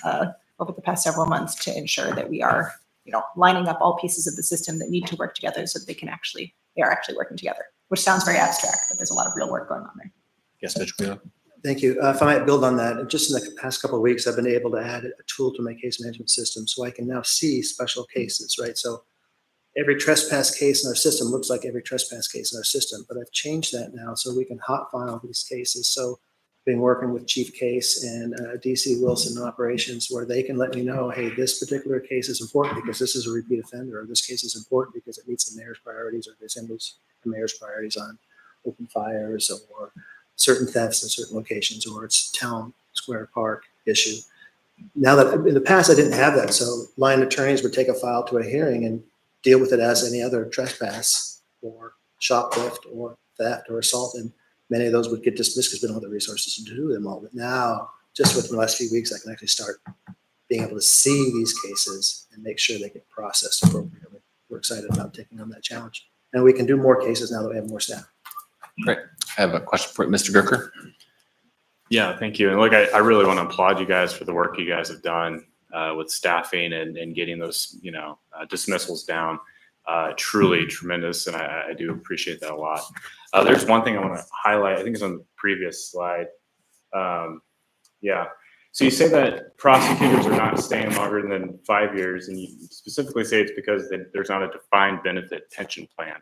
over the past several months to ensure that we are, lining up all pieces of the system that need to work together so that they are actually working together, which sounds very abstract, but there's a lot of real work going on there. Yes, Mr. Guido? Thank you. If I might build on that, just in the past couple of weeks, I've been able to add a tool to my case management system so I can now see special cases, right? So every trespass case in our system looks like every trespass case in our system, but I've changed that now so we can hot file these cases. So I've been working with Chief Case and DC Wilson in operations where they can let me know, hey, this particular case is important because this is a repeat offender, or this case is important because it meets the mayor's priorities or resembles the mayor's priorities on open fires or certain thefts in certain locations, or it's town square park issue. Now that in the past I didn't have that, so line attorneys would take a file to a hearing and deal with it as any other trespass or shoplift or theft or assault, and many of those would get dismissed because we don't have the resources to do them all. But now, just within the last few weeks, I can actually start being able to see these cases and make sure they get processed appropriately. We're excited about taking on that challenge, and we can do more cases now that we have more staff. Great. I have a question for Mr. Gerker. Yeah, thank you. And look, I really want to applaud you guys for the work you guys have done with staffing and getting those, dismissals down. Truly tremendous, and I do appreciate that a lot. There's one thing I want to highlight. I think it's on the previous slide. Yeah. So you say that prosecutors are not staying longer than 5 years, and you specifically say it's because there's not a defined benefit pension plan.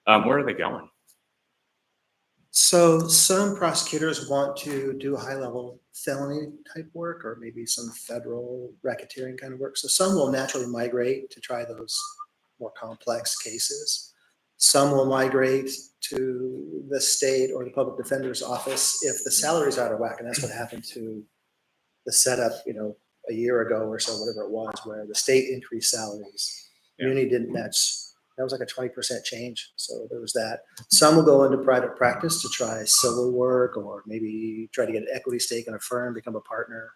Where are they going? So some prosecutors want to do high-level felony type work or maybe some federal racketeering kind of work. So some will naturally migrate to try those more complex cases. Some will migrate to the state or the public defender's office if the salary's out of whack. And that's what happened to the setup, a year ago or so, whatever it was, where the state increased salaries. Yeah. Muni didn't match. That was like a 20% change. So there was that. Some will go into private practice to try civil work or maybe try to get an equity stake in a firm, become a partner.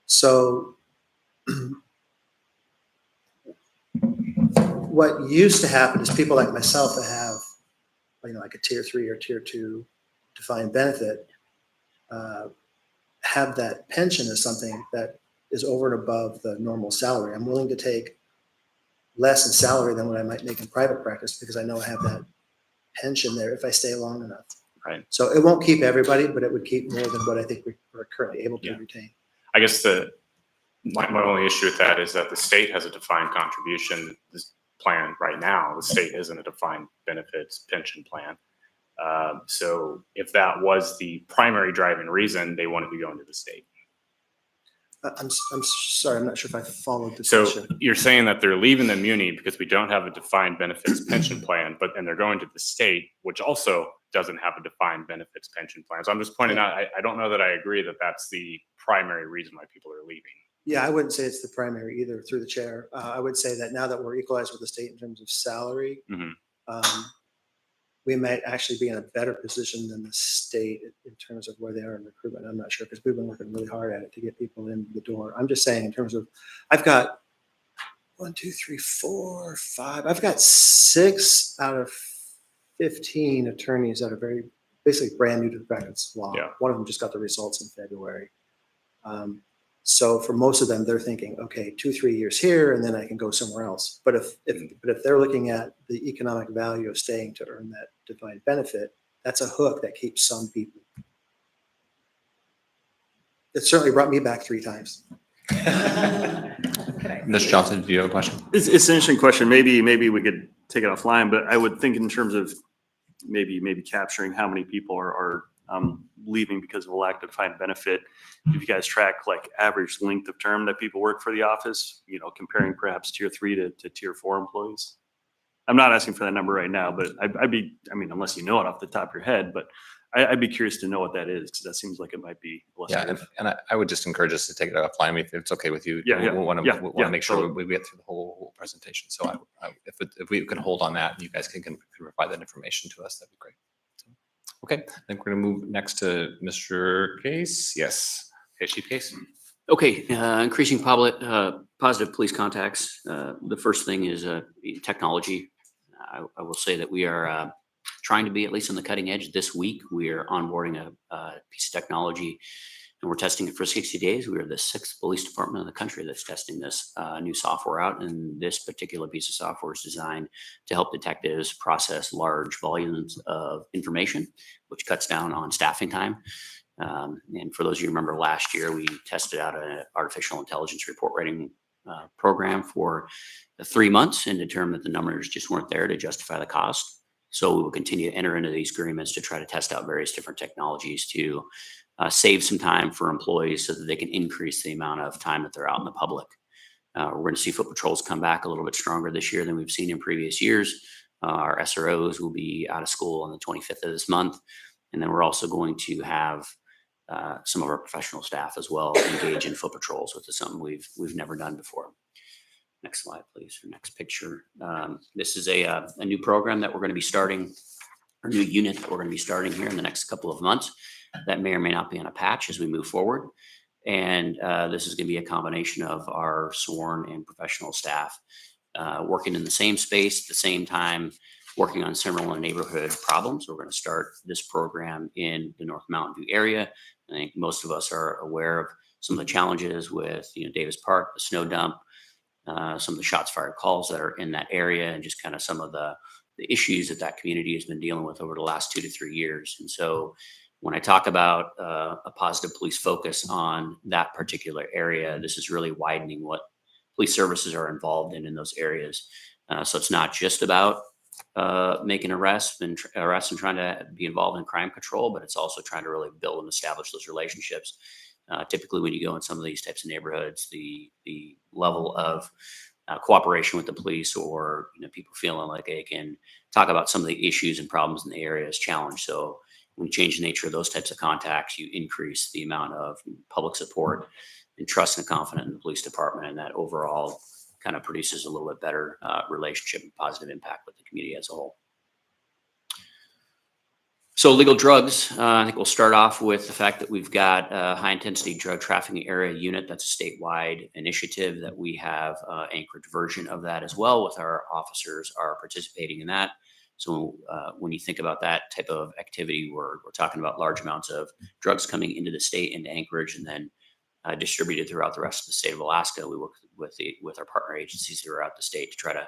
So what used to happen is people like myself that have, like a tier 3 or tier 2 defined benefit, have that pension as something that is over and above the normal salary. I'm willing to take less in salary than what I might make in private practice because I know I have that pension there if I stay long enough. Right. So it won't keep everybody, but it would keep more than what I think we're currently able to retain. I guess my only issue with that is that the state has a defined contribution plan right now. The state isn't a defined benefits pension plan. So if that was the primary driving reason, they wanted to go into the state. I'm sorry, I'm not sure if I followed the So question. you're saying that they're leaving the muni because we don't have a defined benefits pension plan, and they're going to the state, which also doesn't have a defined benefits pension plan. So I'm just pointing out, I don't know that I agree that that's the primary reason why people are leaving. Yeah, I wouldn't say it's the primary either through the chair. I would say that now that we're equalized with the state in terms of salary, we might actually be in a better position than the state in terms of where they are in recruitment. I'm not sure because we've been working really hard at it to get people in the door. I'm just saying in terms of, I've got 1, 2, 3, 4, 5. I've got 6 out of 15 attorneys that are basically brand new to the practice law. Yeah. One of them just got the results in February. So for most of them, they're thinking, okay, 2-3 years here, and then I can go somewhere else. But if they're looking at the economic value of staying to earn that defined benefit, that's a hook that keeps some people. It certainly brought me back 3 times. Mr. Johnson, do you have a question? It's an interesting question. Maybe we could take it offline, but I would think in terms of maybe capturing how many people are leaving because of a lack of defined benefit. If you guys track like average length of term that people work for the office, comparing perhaps tier 3 to tier 4 employees. I'm not asking for that number right now, but unless you know it off the top of your head, but I'd be curious to know what that is because that seems like it might be illustrative. Yeah, and I would just encourage us to take it offline. I mean, if it's okay with you, Yeah, we want to make sure totally. we get through the whole presentation. So if we can hold on that, and you guys can provide that information to us, that'd be great. So, okay, I think we're going to move next to Mr. Case. Yes, okay, Chief Case. Okay, increasing positive police contacts. The first thing is technology. I will say that we are trying to be at least on the cutting edge. This week, we are onboarding a piece of technology, and we're testing it for 60 days. We are the 6th police department in the country that's testing this new software out, and this particular piece of software is designed to help detectives process large volumes of information, which cuts down on staffing time. And for those of you who remember last year, we tested out an artificial intelligence report writing program for 3 months and determined that the numbers just weren't there to justify the cost. So we will continue to enter into these agreements to try to test out various different technologies to save some time for employees so that they can increase the amount of time that they're out in the public. We're going to see foot patrols come back a little bit stronger this year than we've seen in previous years. Our SROs will be out of school on the 25th of this month. And then we're also going to have some of our professional staff as well engage in foot patrols, which is something we've never done before. Next slide, please, or next picture. This is a new program that we're going to be starting, or new unit that we're going to be starting here in the next couple of months. That may or may not be on a patch as we move forward. And this is going to be a combination of our sworn and professional staff working in the same space at the same time, working on similar neighborhood problems. We're going to start this program in the North Mountain View area. I think most of us are aware of some of the challenges with Davis Park, the snow dump, some of the shots fired calls that are in that area, and just kind of some of the issues that community has been dealing with over the last 2 to 3 years. And so when I talk about a positive police focus on that particular area, this is really widening what police services are involved in those areas. So it's not just about making arrests and trying to be involved in crime control, but it's also trying to really build and establish those relationships. Typically, when you go in some of these types of neighborhoods, the level of cooperation with the police, or people feeling like they can talk about some of the issues and problems in the area is challenged. So when you change the nature of those types of contacts, you increase the amount of public support and trust and confidence in the police department, and that overall kind of produces a little bit better relationship and positive impact with the community as a whole. So legal drugs, I think we'll start off with the fact that we've got a high intensity drug trafficking area unit. That's a statewide initiative that we have Anchorage version of that as well, with our officers are participating in that. So when you think about that type of activity, we're talking about large amounts of drugs coming into the state, into Anchorage, and then distributed throughout the rest of the state of Alaska. We work with our partner agencies throughout the state to try to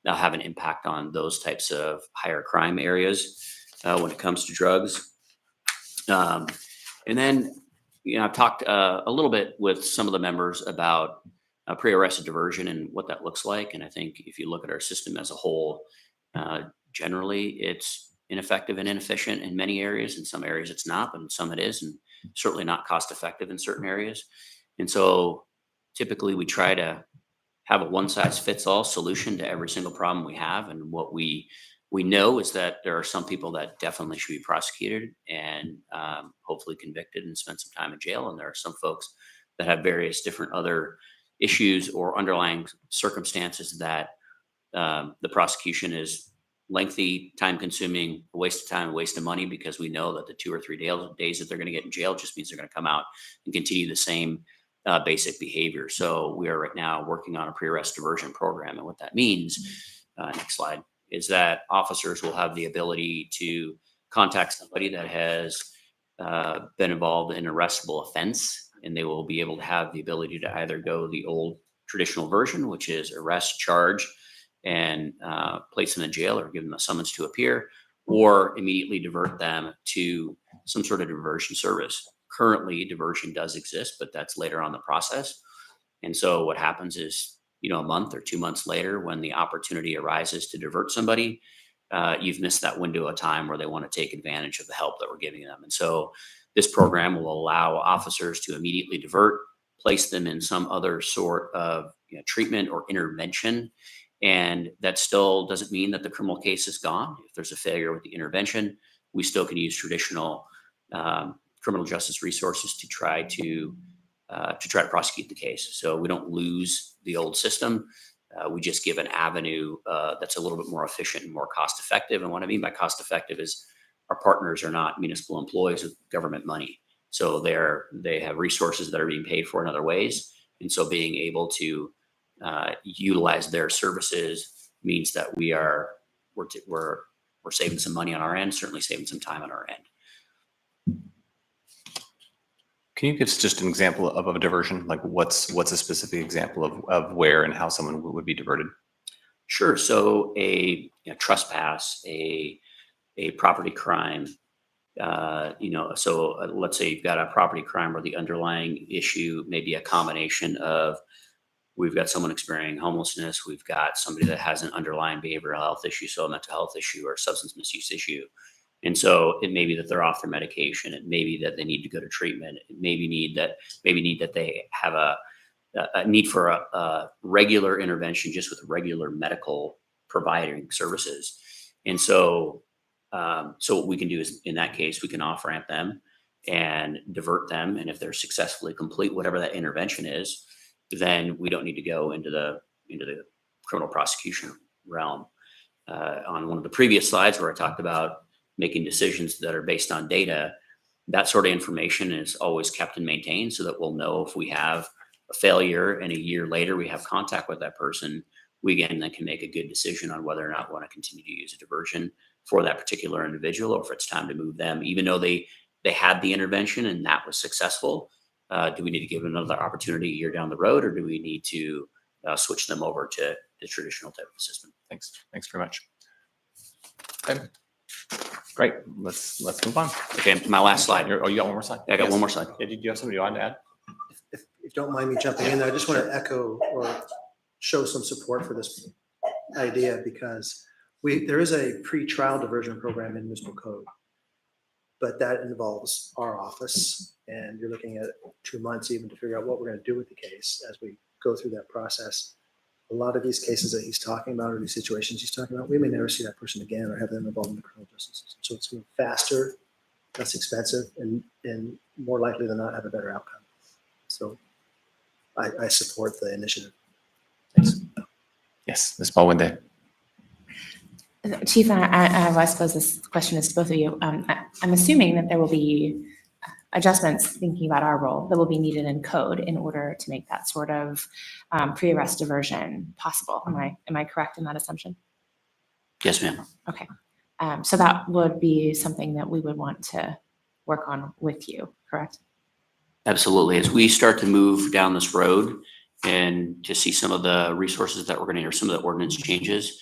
now have an impact on those types of higher crime areas when it comes to drugs. And then, I've talked a little bit with some of the members about pre-arrested diversion and what that looks like. And I think if you look at our system as a whole, generally it's ineffective and inefficient in many areas. In some areas it's not, but in some it is, and certainly not cost effective in certain areas. And so typically we try to have a one size fits all solution to every single problem we have. And what we know is that there are some people that definitely should be prosecuted and hopefully convicted and spend some time in jail. And there are some folks that have various different other issues or underlying circumstances that the prosecution is lengthy, time consuming, a waste of time, a waste of money, because we know that the 2 or 3 days that they're going to get in jail just means they're going to come out and continue the same basic behavior. So we are right now working on a pre-arrest diversion program. And what that means, next slide, is that officers will have the ability to contact somebody that has been involved in an arrestable offense, and they will be able to have the ability to either go the old traditional version, which is arrest, charge, and place them in jail or give them a summons to appear, or immediately divert them to some sort of diversion service. Currently, diversion does exist, but that's later on the process. And so what happens is, a month or 2 months later, when the opportunity arises to divert somebody, you've missed that window of time where they want to take advantage of the help that we're giving them. And so this program will allow officers to immediately divert, place them in some other sort of treatment or intervention. And that still doesn't mean that the criminal case is gone. If there's a failure with the intervention, we still can use traditional criminal justice resources to try to prosecute the case. So we don't lose the old system. We just give an avenue that's a little bit more efficient and more cost effective. And what I mean by cost effective is our partners are not municipal employees with government money. So they have resources that are being paid for in other ways. And so being able to utilize their services means that we're saving some money on our end, certainly saving some time on our end. Can you give us just an example of a diversion? Like what's a specific example of where and how someone would be diverted? Sure. So a trespass, a property crime, so let's say you've got a property crime where the underlying issue may be a combination of, we've got someone experiencing homelessness, we've got somebody that has an underlying behavioral health issue, so a mental health issue or a substance misuse issue. And so it may be that they're off their medication. It may be that they need to go to treatment. It may need that they have a need for a regular intervention just with regular medical providing services. And so what we can do is, in that case, we can off-ramp them and divert them. And if they're successfully complete whatever that intervention is, then we don't need to go into the criminal prosecution realm. On one of the previous slides where I talked about making decisions that are based on data, that sort of information is always kept and maintained so that we'll know if we have a failure and a year later we have contact with that person, we again then can make a good decision on whether or not we want to continue to use a diversion for that particular individual, or if it's time to move them, even though they had the intervention and that was successful. Do we need to give them another opportunity a year down the road, or do we need to switch them over to the traditional type of system? Thanks very much. Okay. Great. Let's move on. Okay, my last slide. You got one more slide? I got one more slide. Yeah, did you have somethody you wanted to add? If you don't mind me jumping in there, I just want to echo or show some support for this idea, because there is a pre-trial diversion program in municipal code, but that involves our office, and you're looking at 2 months even to figure out what we're going to do with the case as we go through that process. A lot of these cases that he's talking about, or these situations he's talking about, we may never see that person again or have them involved in the criminal justice system. So it's going to be faster, less expensive, and more likely than not have a better outcome. So I support the initiative. Thanks. Yes, Ms. Ballwinde. Chief, I suppose this question is to both of you. I'm assuming that there will be adjustments, thinking about our role, that will be needed in code in order to make that sort of pre-arrest diversion possible. Am I correct in that assumption? Yes, ma'am. Okay. So that would be something that we would want to work on with you, correct? Absolutely. As we start to move down this road and to see some of the resources that we're going to, or some of the ordinance changes,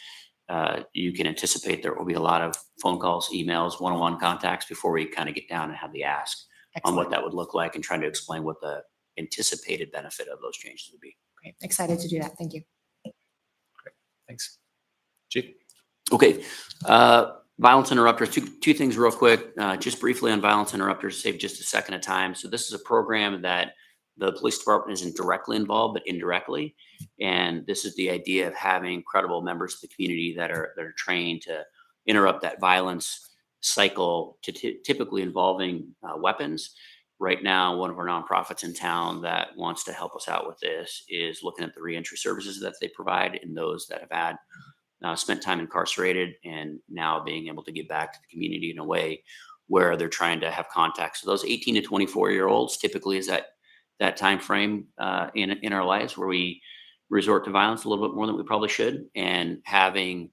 you can anticipate there will be a lot of phone calls, emails, one-on-one contacts before we kind of get down and have the ask on what that would look like and trying to explain what the anticipated benefit of those changes would be. Great. Excited to do that. Thank you. Great. Thanks. Chief? Okay. Violence interrupters, two things real quick. Just briefly on violence interrupters, save just a second of time. So this is a program that the police department isn't directly involved, but indirectly. And this is the idea of having credible members of the community that are trained to interrupt that violence cycle, typically involving weapons. Right now, one of our nonprofits in town that wants to help us out with this is looking at the reentry services that they provide in those that have had spent time incarcerated and now being able to get back to the community in a way where they're trying to have contact. So those 18 to 24-year-olds typically is that time frame in our lives where we resort to violence a little bit more than we probably should, and having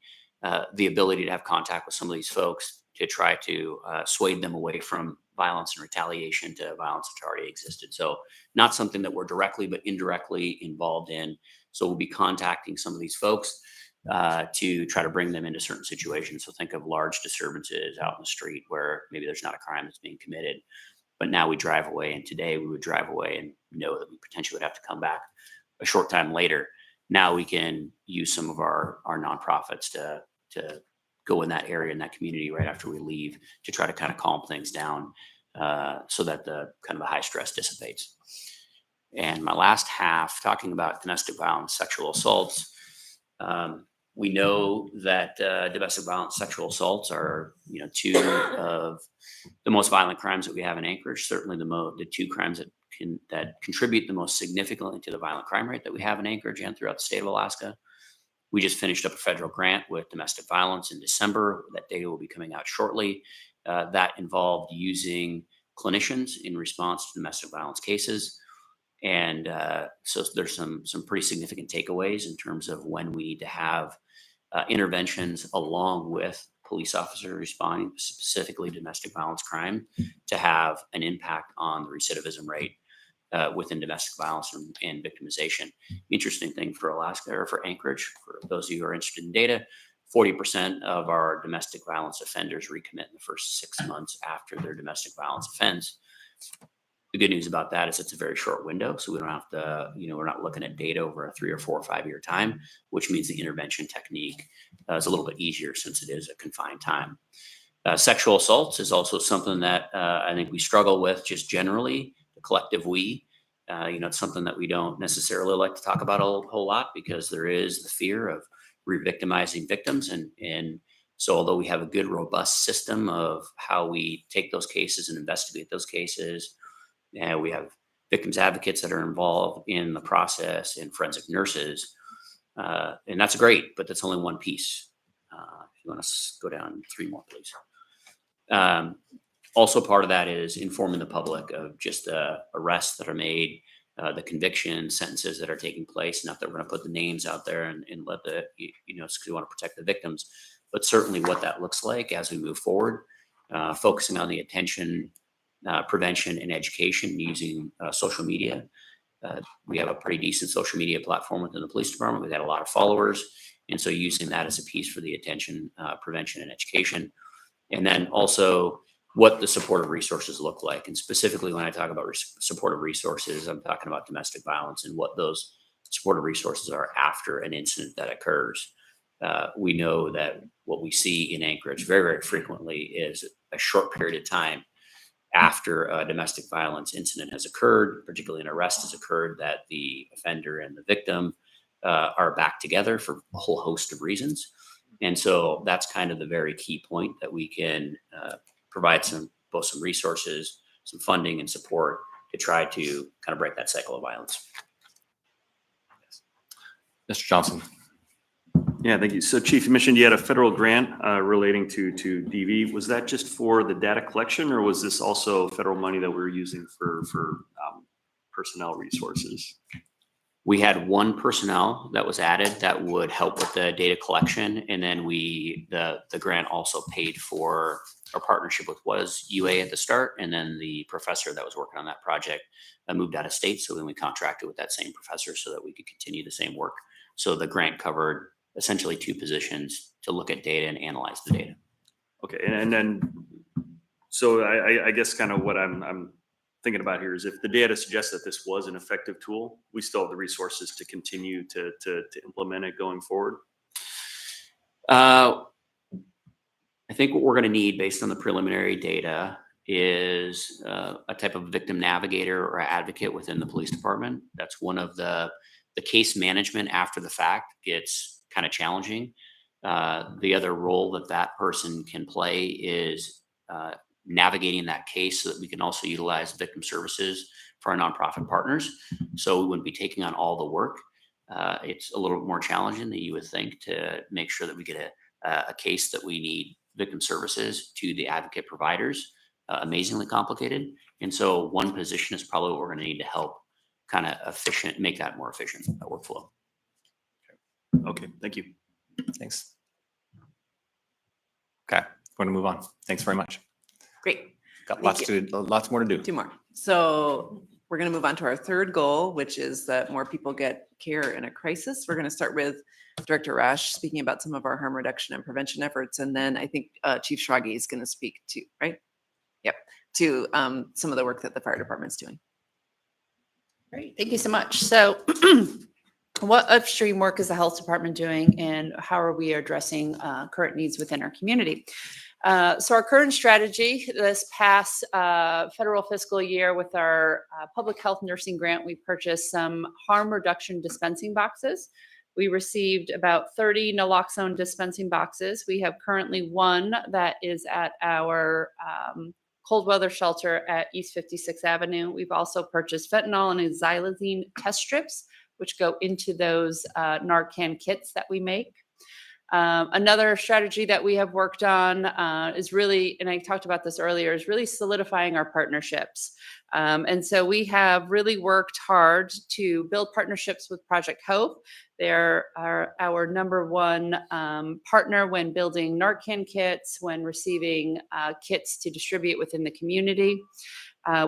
the ability to have contact with some of these folks to try to sway them away from violence and retaliation to violence that already existed. So not something that we're directly but indirectly involved in. So we'll be contacting some of these folks to try to bring them into certain situations. So think of large disturbances out in the street where maybe there's not a crime that's being committed, but now we drive away, and today we would drive away and know that we potentially would have to come back a short time later. Now we can use some of our nonprofits to go in that area, in that community right after we leave, to try to kind of calm things down so that the kind of the high stress dissipates. And my last half, talking about domestic violence, sexual assaults. We know that domestic violence, sexual assaults are, two of the most violent crimes that we have in Anchorage. Certainly the two crimes that contribute the most significantly to the violent crime rate that we have in Anchorage and throughout the state of Alaska. We just finished up a federal grant with domestic violence in December. That data will be coming out shortly. That involved using clinicians in response to domestic violence cases. And so there's some pretty significant takeaways in terms of when we need to have interventions along with police officers responding, specifically domestic violence crime, to have an impact on the recidivism rate within domestic violence and victimization. Interesting thing for Alaska, or for Anchorage, for those of you who are interested in data, 40% of our domestic violence offenders recommit in the first 6 months after their domestic violence offense. The good news about that is it's a very short window, so we don't have to, we're not looking at data over a 3 or 4 or 5 year time, which means the intervention technique is a little bit easier since it is a confined time. Sexual assaults is also something that I think we struggle with just generally, the collective we. It's something that we don't necessarily like to talk about a whole lot because there is the fear of re-victimizing victims. And so although we have a good, robust system of how we take those cases and investigate those cases, we have victims advocates that are involved in the process and forensic nurses. And that's great, but that's only one piece. If you want to go down 3 more, please. Also part of that is informing the public of just arrests that are made, the convictions, sentences that are taking place. Not that we're going to put the names out there and let because we want to protect the victims, but certainly what that looks like as we move forward, focusing on the attention, prevention, and education using social media. We have a pretty decent social media platform within the police department. We've had a lot of followers. And so using that as a piece for the attention, prevention, and education. And then also what the supportive resources look like. And specifically when I talk about supportive resources, I'm talking about domestic violence and what those supportive resources are after an incident that occurs. We know that what we see in Anchorage very, very frequently is a short period of time after a domestic violence incident has occurred, particularly an arrest has occurred, that the offender and the victim are back together for a whole host of reasons. And so that's kind of the very key point, that we can provide both some resources, some funding and support to try to kind of break that cycle of violence. Mr. Johnson. Yeah, thank you. So Chief, you mentioned you had a federal grant relating to DV. Was that just for the data collection, or was this also federal money that we were using for personnel resources? We had one personnel that was added that would help with the data collection. And then the grant also paid for our partnership with was UA at the start. And then the professor that was working on that project moved out of state. So then we contracted with that same professor so that we could continue the same work. So the grant covered essentially 2 positions to look at data and analyze the data. Okay, and then, so I guess kind of what I'm thinking about here is, if the data suggests that this was an effective tool, we still have the resources to continue to implement it going forward? I think what we're going to need, based on the preliminary data, is a type of victim navigator or advocate within the police department. That's one of the case management after the fact gets kind of challenging. The other role that person can play is navigating that case, so that we can also utilize victim services for our nonprofit partners. So we wouldn't be taking on all the work. It's a little bit more challenging than you would think to make sure that we get a case that we need victim services to the advocate providers. Amazingly complicated. And so one position is probably what we're going to need to help kind of make that more efficient, that workflow. Okay, thank you. Thanks. Okay, we're going to move on. Thanks very much. Great. Got lots more to do. 2 more. So we're going to move on to our third goal, which is that more people get care in a crisis. We're going to start with Director Rash speaking about some of our harm reduction and prevention efforts. And then I think Chief Schrage is going to speak to, right? Yep. To some of the work that the fire department's doing. Great, thank you so much. So what upstream work is the health department doing, and how are we addressing current needs within our community? So our current strategy this past federal fiscal year, with our public health nursing grant, we purchased some harm reduction dispensing boxes. We received about 30 naloxone dispensing boxes. We have currently 1 that is at our cold weather shelter at East 56th Avenue. We've also purchased fentanyl and xylazine test strips, which go into those Narcan kits that we make. Another strategy that we have worked on is really, and I talked about this earlier, is really solidifying our partnerships. And so we have really worked hard to build partnerships with Project Hope. They're our number one partner when building Narcan kits, when receiving kits to distribute within the community.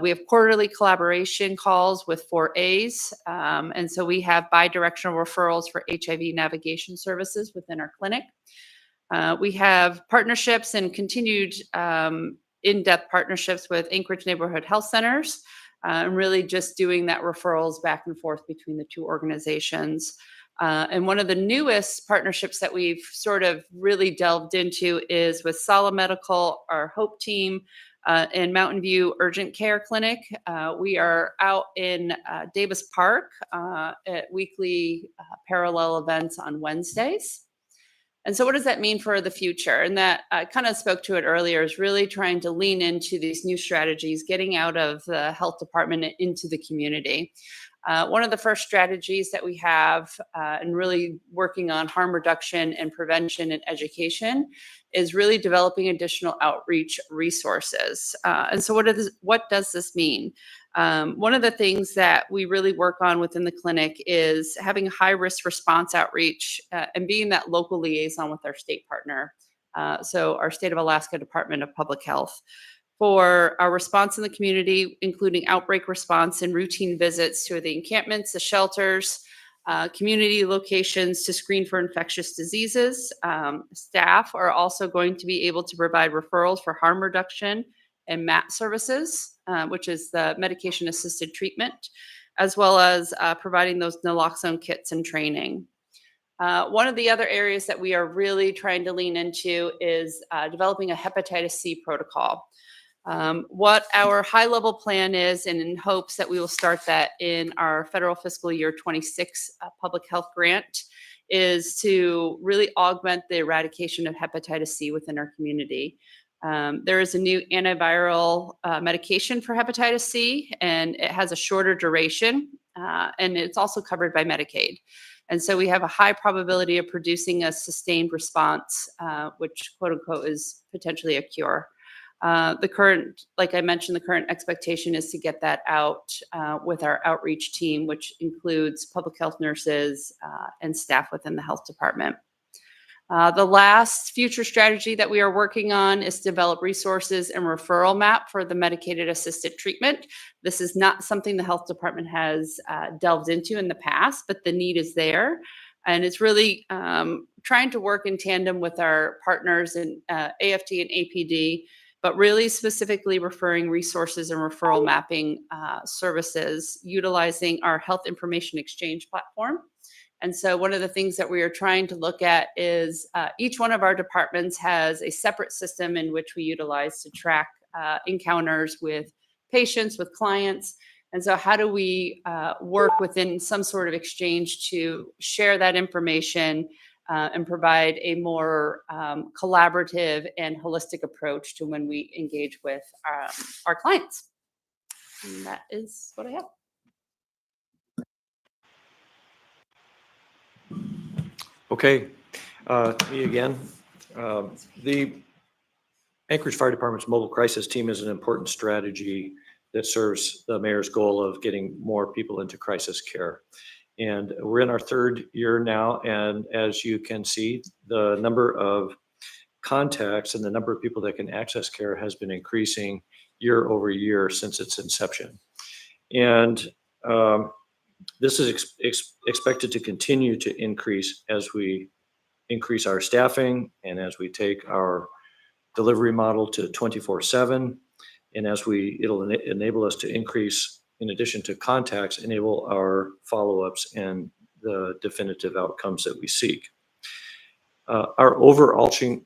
We have quarterly collaboration calls with 4As. And so we have bi-directional referrals for HIV navigation services within our clinic. We have partnerships and continued in-depth partnerships with Anchorage Neighborhood Health Centers, and really just doing that referrals back and forth between the two organizations. And one of the newest partnerships that we've sort of really delved into is with Sala Medical, our Hope team, in Mountain View Urgent Care Clinic. We are out in Davis Park at weekly parallel events on Wednesdays. And so what does that mean for the future? And that I kind of spoke to it earlier, is really trying to lean into these new strategies, getting out of the health department and into the community. One of the first strategies that we have and really working on harm reduction and prevention and education is really developing additional outreach resources. And so what does this mean? One of the things that we really work on within the clinic is having high risk response outreach and being that local liaison with our state partner. So our State of Alaska Department of Public Health, for our response in the community, including outbreak response and routine visits to the encampments, the shelters, community locations to screen for infectious diseases. Staff are also going to be able to provide referrals for harm reduction and MAT services, which is the medication assisted treatment, as well as providing those naloxone kits and training. One of the other areas that we are really trying to lean into is developing a hepatitis C protocol. What our high level plan is, and in hopes that we will start that in our federal fiscal year 26 public health grant, is to really augment the eradication of hepatitis C within our community. There is a new antiviral medication for hepatitis C, and it has a shorter duration, and it's also covered by Medicaid. And so we have a high probability of producing a sustained response, which quote unquote is potentially a cure. The current, like I mentioned, the current expectation is to get that out with our outreach team, which includes public health nurses and staff within the health department. The last future strategy that we are working on is to develop resources and referral map for the medicated assisted treatment. This is not something the health department has delved into in the past, but the need is there. And it's really trying to work in tandem with our partners in AFT and APD, but really specifically referring resources and referral mapping services utilizing our health information exchange platform. And so one of the things that we are trying to look at is each one of our departments has a separate system in which we utilize to track encounters with patients, with clients. And so how do we work within some sort of exchange to share that information and provide a more collaborative and holistic approach to when we engage with our clients? And that is what I have. Okay, me again. The Anchorage Fire Department's mobile crisis team is an important strategy that serves the mayor's goal of getting more people into crisis care. And we're in our third year now, and as you can see, the number of contacts and the number of people that can access care has been increasing year over year since its inception. And this is expected to continue to increase as we increase our staffing and as we take our delivery model to 24/7, and as it'll enable us to increase, in addition to contacts, enable our follow-ups and the definitive outcomes that we seek. Our overarching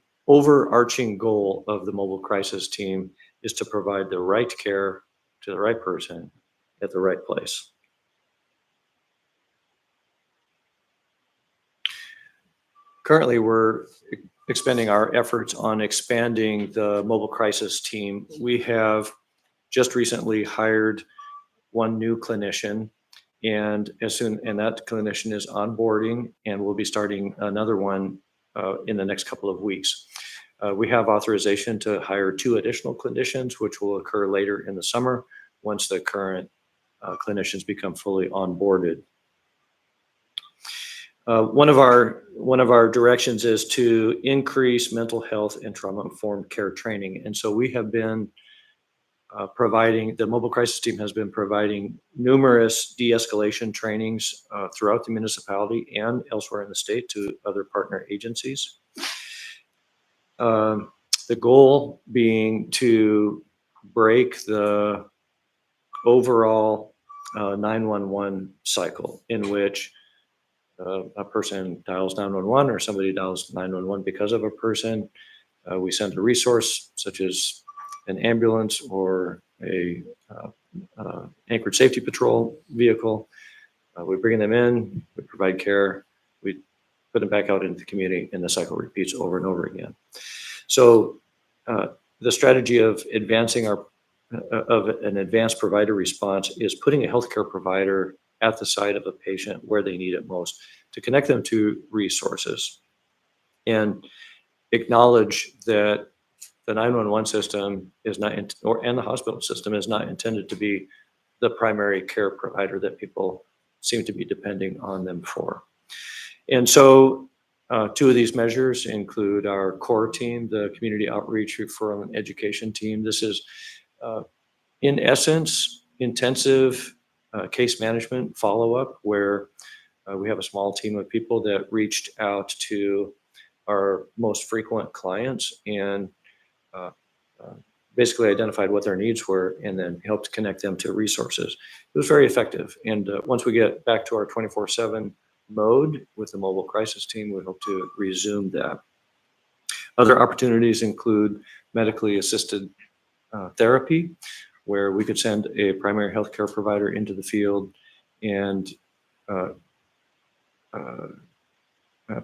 goal of the mobile crisis team is to provide the right care to the right person at the right place. Currently, we're expending our efforts on expanding the mobile crisis team. We have just recently hired one new clinician, and that clinician is onboarding, and we'll be starting another one in the next couple of weeks. We have authorization to hire 2 additional clinicians, which will occur later in the summer once the current clinicians become fully onboarded. One of our directions is to increase mental health and trauma-informed care training. And so we have been the mobile crisis team has been providing numerous de-escalation trainings throughout the municipality and elsewhere in the state to other partner agencies. The goal being to break the overall 911 cycle in which a person dials 911 or somebody dials 911 because of a person. We send a resource such as an ambulance or a Anchorage Safety Patrol vehicle. We bring them in, we provide care, we put them back out into the community, and the cycle repeats over and over again. So the strategy of advancing of an advanced provider response is putting a healthcare provider at the side of a patient where they need it most to connect them to resources and acknowledge that the 911 system is not, and the hospital system is not intended to be the primary care provider that people seem to be depending on them for. And so 2 of these measures include our core team, the community outreach referral and education team. This is in essence intensive case management follow-up where we have a small team of people that reached out to our most frequent clients and basically identified what their needs were and then helped connect them to resources. It was very effective. And once we get back to our 24/7 mode with the mobile crisis team, we hope to resume that. Other opportunities include medically assisted therapy, where we could send a primary healthcare provider into the field and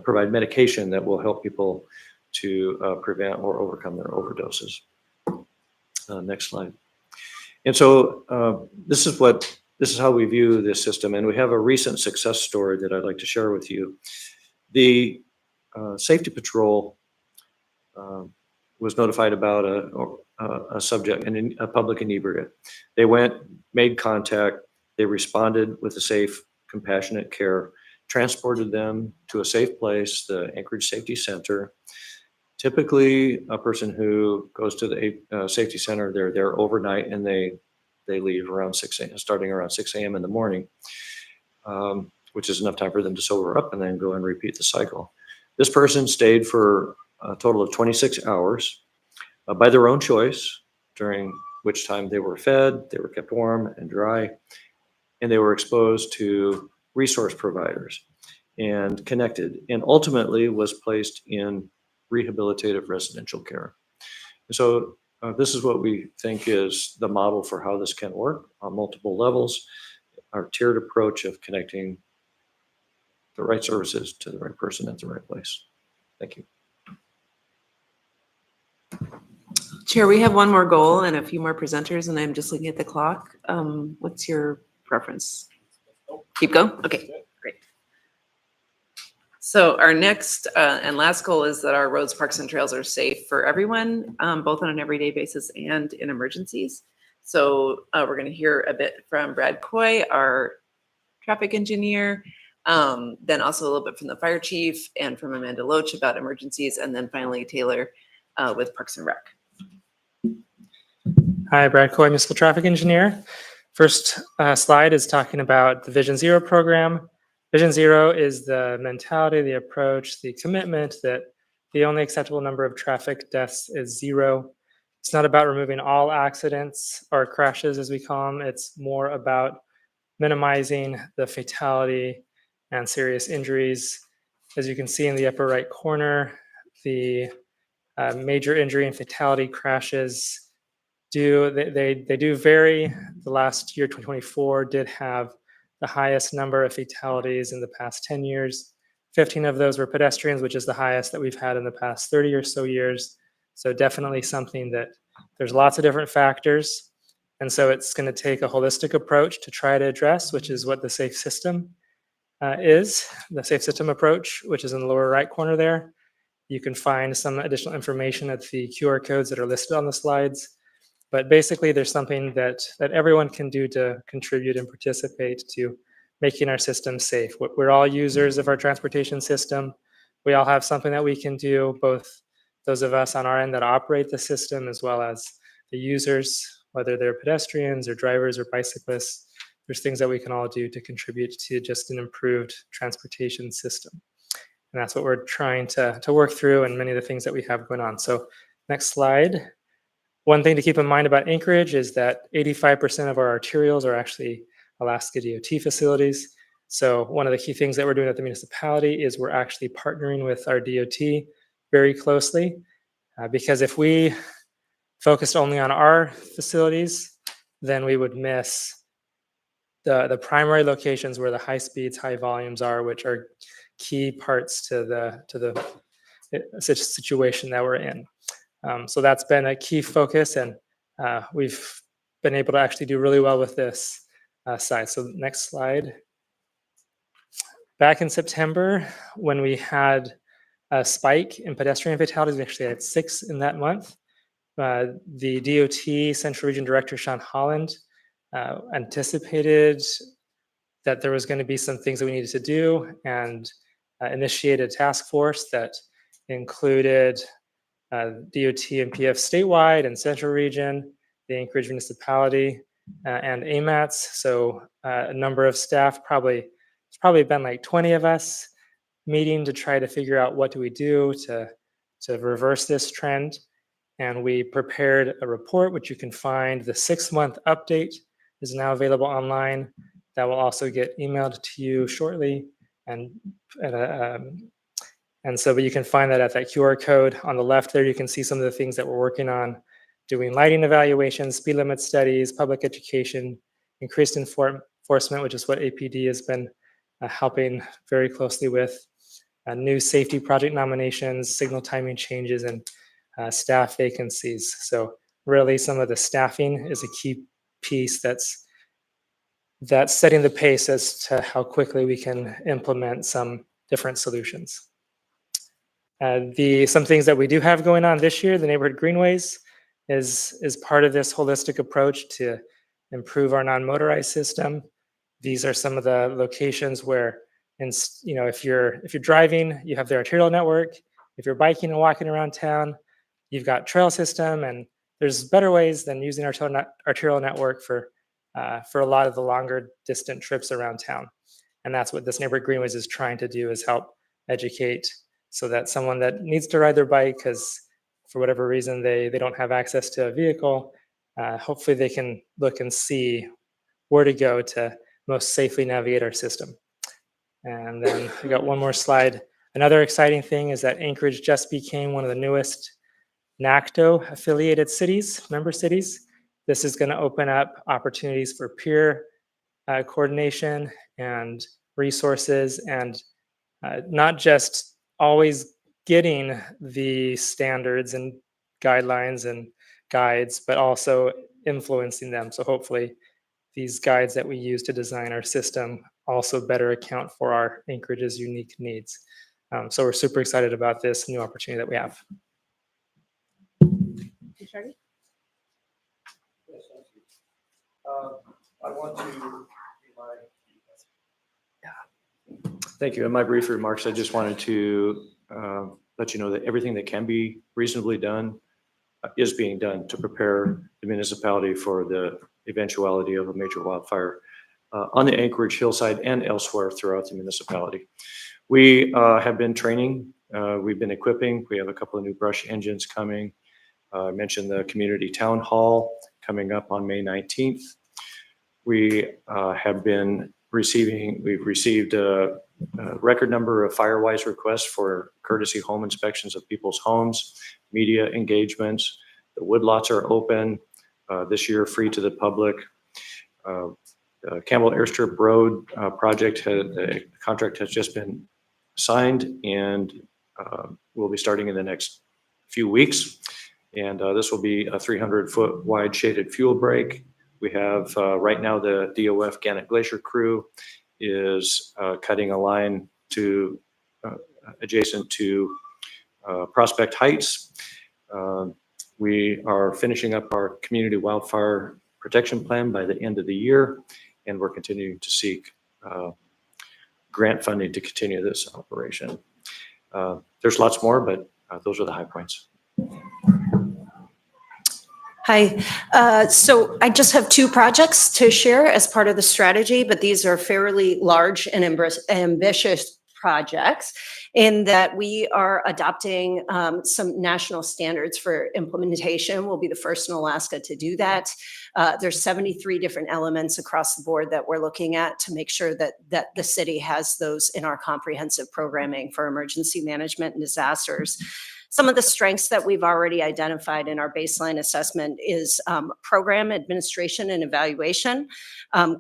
provide medication that will help people to prevent or overcome their overdoses. Next slide. And so this is how we view this system. And we have a recent success story that I'd like to share with you. The Safety Patrol was notified about a subject, a public inebriate. They went, made contact, they responded with a safe, compassionate care, transported them to a safe place, the Anchorage Safety Center. Typically, a person who goes to the safety center, they're there overnight and they leave around 6 a.m., starting around 6 a.m. in the morning, which is enough time for them to sober up and then go and repeat the cycle. This person stayed for a total of 26 hours by their own choice, during which time they were fed, they were kept warm and dry, and they were exposed to resource providers and connected, and ultimately was placed in rehabilitative residential care. And so this is what we think is the model for how this can work on multiple levels, our tiered approach of connecting the right services to the right person at the right place. Thank you. Chair, we have one more goal and a few more presenters, and I'm just looking at the clock. What's your preference? Keep going? Okay, great. So our next and last goal is that our roads, parks, and trails are safe for everyone, both on an everyday basis and in emergencies. So we're going to hear a bit from Brad Coy, our traffic engineer, then also a little bit from the fire chief and from Amanda Loach about emergencies, and then finally Taylor with Parks and Rec. Hi, Brad Coy, Municipal Traffic Engineer. First slide is talking about the Vision Zero program. Vision Zero is the mentality, the approach, the commitment that the only acceptable number of traffic deaths is 0. It's not about removing all accidents or crashes, as we call them. It's more about minimizing the fatality and serious injuries. As you can see in the upper right corner, the major injury and fatality crashes do vary. The last year, 2024, did have the highest number of fatalities in the past 10 years. 15 of those were pedestrians, which is the highest that we've had in the past 30 or so years. So definitely something that there's lots of different factors. And so it's going to take a holistic approach to try to address, which is what the safe system is, the safe system approach, which is in the lower right corner there. You can find some additional information at the QR codes that are listed on the slides. But basically, there's something that everyone can do to contribute and participate to making our system safe. We're all users of our transportation system. We all have something that we can do, both those of us on our end that operate the system, as well as the users, whether they're pedestrians or drivers or bicyclists. There's things that we can all do to contribute to just an improved transportation system. And that's what we're trying to work through, and many of the things that we have going on. So next slide. One thing to keep in mind about Anchorage is that 85% of our arterials are actually Alaska DOT facilities. So one of the key things that we're doing at the municipality is we're actually partnering with our DOT very closely, because if we focused only on our facilities, then we would miss the primary locations where the high speeds, high volumes are, which are key parts to the situation that we're in. So that's been a key focus, and we've been able to actually do really well with this side. So next slide. Back in September, when we had a spike in pedestrian fatalities, we actually had 6 in that month. The DOT Central Region Director, Sean Holland, anticipated that there was going to be some things that we needed to do, and initiated a task force that included DOT and PF statewide and Central Region, the Anchorage municipality, and AMATS. So a number of staff, it's probably been like 20 of us meeting to try to figure out what do we do to reverse this trend. And we prepared a report, which you can find. The 6-month update is now available online. That will also get emailed to you shortly. And so, but you can find that at that QR code on the left there. You can see some of the things that we're working on, doing lighting evaluations, speed limit studies, public education, increased enforcement, which is what APD has been helping very closely with, new safety project nominations, signal timing changes, and staff vacancies. So really some of the staffing is a key piece that's setting the pace as to how quickly we can implement some different solutions. Some things that we do have going on this year, the Neighborhood Greenways is part of this holistic approach to improve our non-motorized system. These are some of the locations where, if you're driving, you have the arterial network. If you're biking and walking around town, you've got trail system, and there's better ways than using arterial network for a lot of the longer distant trips around town. And that's what this Neighborhood Greenways is trying to do, is help educate, so that someone that needs to ride their bike because for whatever reason they don't have access to a vehicle, hopefully they can look and see where to go to most safely navigate our system. And then we got one more slide. Another exciting thing is that Anchorage just became one of the newest NACTO affiliated cities, member cities. This is going to open up opportunities for peer coordination and resources, and not just always getting the standards and guidelines and guides, but also influencing them. So hopefully these guides that we use to design our system also better account for our Anchorage's unique needs. So we're super excited about this new opportunity that we have. I want to Thank you. In my brief remarks, I just wanted to let you know that everything that can be reasonably done is being done to prepare the municipality for the eventuality of a major wildfire on the Anchorage hillside and elsewhere throughout the municipality. We have been training, we've been equipping, we have a couple of new brush engines coming. I mentioned the community town hall coming up on May 19th. We've received a record number of Firewise requests for courtesy home inspections of people's homes, media engagements. The woodlots are open this year, free to the public. Campbell Airstrip Road project, the contract has just been signed and will be starting in the next few weeks. And this will be a 300-foot wide shaded fuel break. We have right now the DOF Gannett Glacier crew is cutting a line to adjacent to Prospect Heights, we are finishing up our community wildfire protection plan by the end of the year, and we're continuing to seek grant funding to continue this operation. There's lots more, but those are the high points. Hi. So I just have two projects to share as part of the strategy, but these are fairly large and ambitious projects in that we are adopting some national standards for implementation. We'll be the first in Alaska to do that. There's 73 different elements across the board that we're looking at to make sure that the city has those in our comprehensive programming for emergency management and disasters. Some of the strengths that we've already identified in our baseline assessment is program administration and evaluation,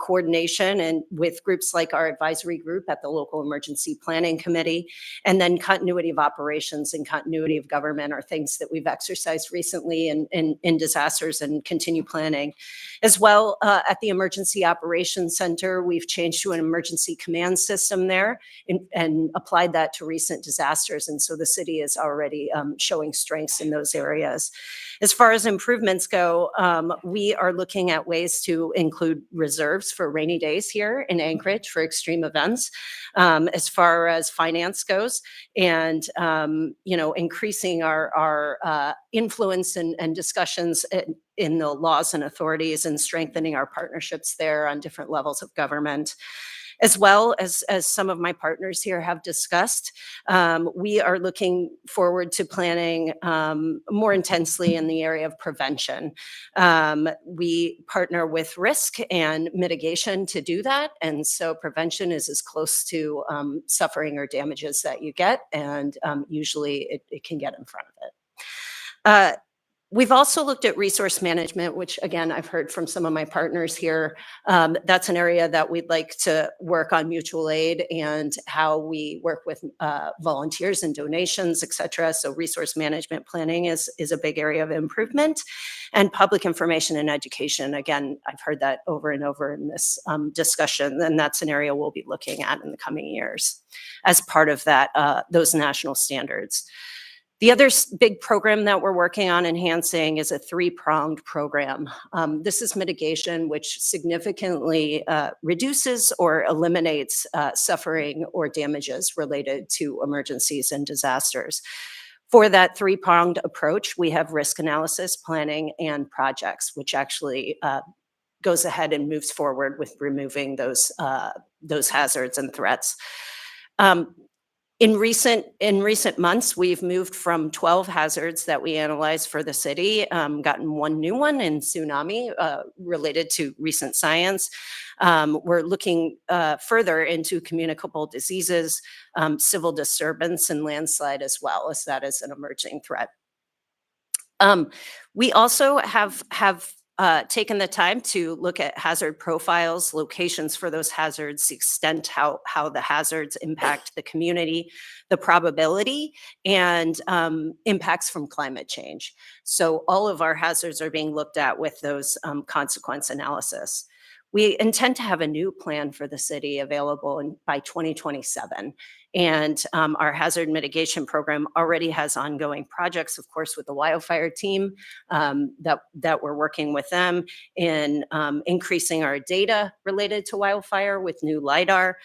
coordination and with groups like our advisory group at the local emergency planning committee, and then continuity of operations and continuity of government are things that we've exercised recently in disasters and continue planning. As well, at the Emergency Operations Center, we've changed to an emergency command system there and applied that to recent disasters. And so the city is already showing strengths in those areas. As far as improvements go, we are looking at ways to include reserves for rainy days here in Anchorage for extreme events. As far as finance goes, and increasing our influence and discussions in the laws and authorities and strengthening our partnerships there on different levels of government. As well as some of my partners here have discussed, we are looking forward to planning more intensely in the area of prevention. We partner with risk and mitigation to do that. And so prevention is as close to suffering or damages that you get. And usually it can get in front of it. We've also looked at resource management, which again, I've heard from some of my partners here. That's an area that we'd like to work on mutual aid and how we work with volunteers and donations, et cetera. So resource management planning is a big area of improvement. And public information and education, again, I've heard that over and over in this discussion, and that's an area we'll be looking at in the coming years as part of that, those national standards. The other big program that we're working on enhancing is a three-pronged program. This is mitigation, which significantly reduces or eliminates suffering or damages related to emergencies and disasters. For that three-pronged approach, we have risk analysis, planning, and projects, which actually goes ahead and moves forward with removing those hazards and threats. In recent months, we've moved from 12 hazards that we analyzed for the city, gotten one new one in tsunami related to recent science. We're looking further into communicable diseases, civil disturbance, and landslide as well, as that is an emerging threat. We also have taken the time to look at hazard profiles, locations for those hazards, the extent how the hazards impact the community, the probability, and impacts from climate change. So all of our hazards are being looked at with those consequence analysis. We intend to have a new plan for the city available by 2027. And our hazard mitigation program already has ongoing projects, of course, with the wildfire team that we're working with them in increasing our data related to wildfire with new LIDAR,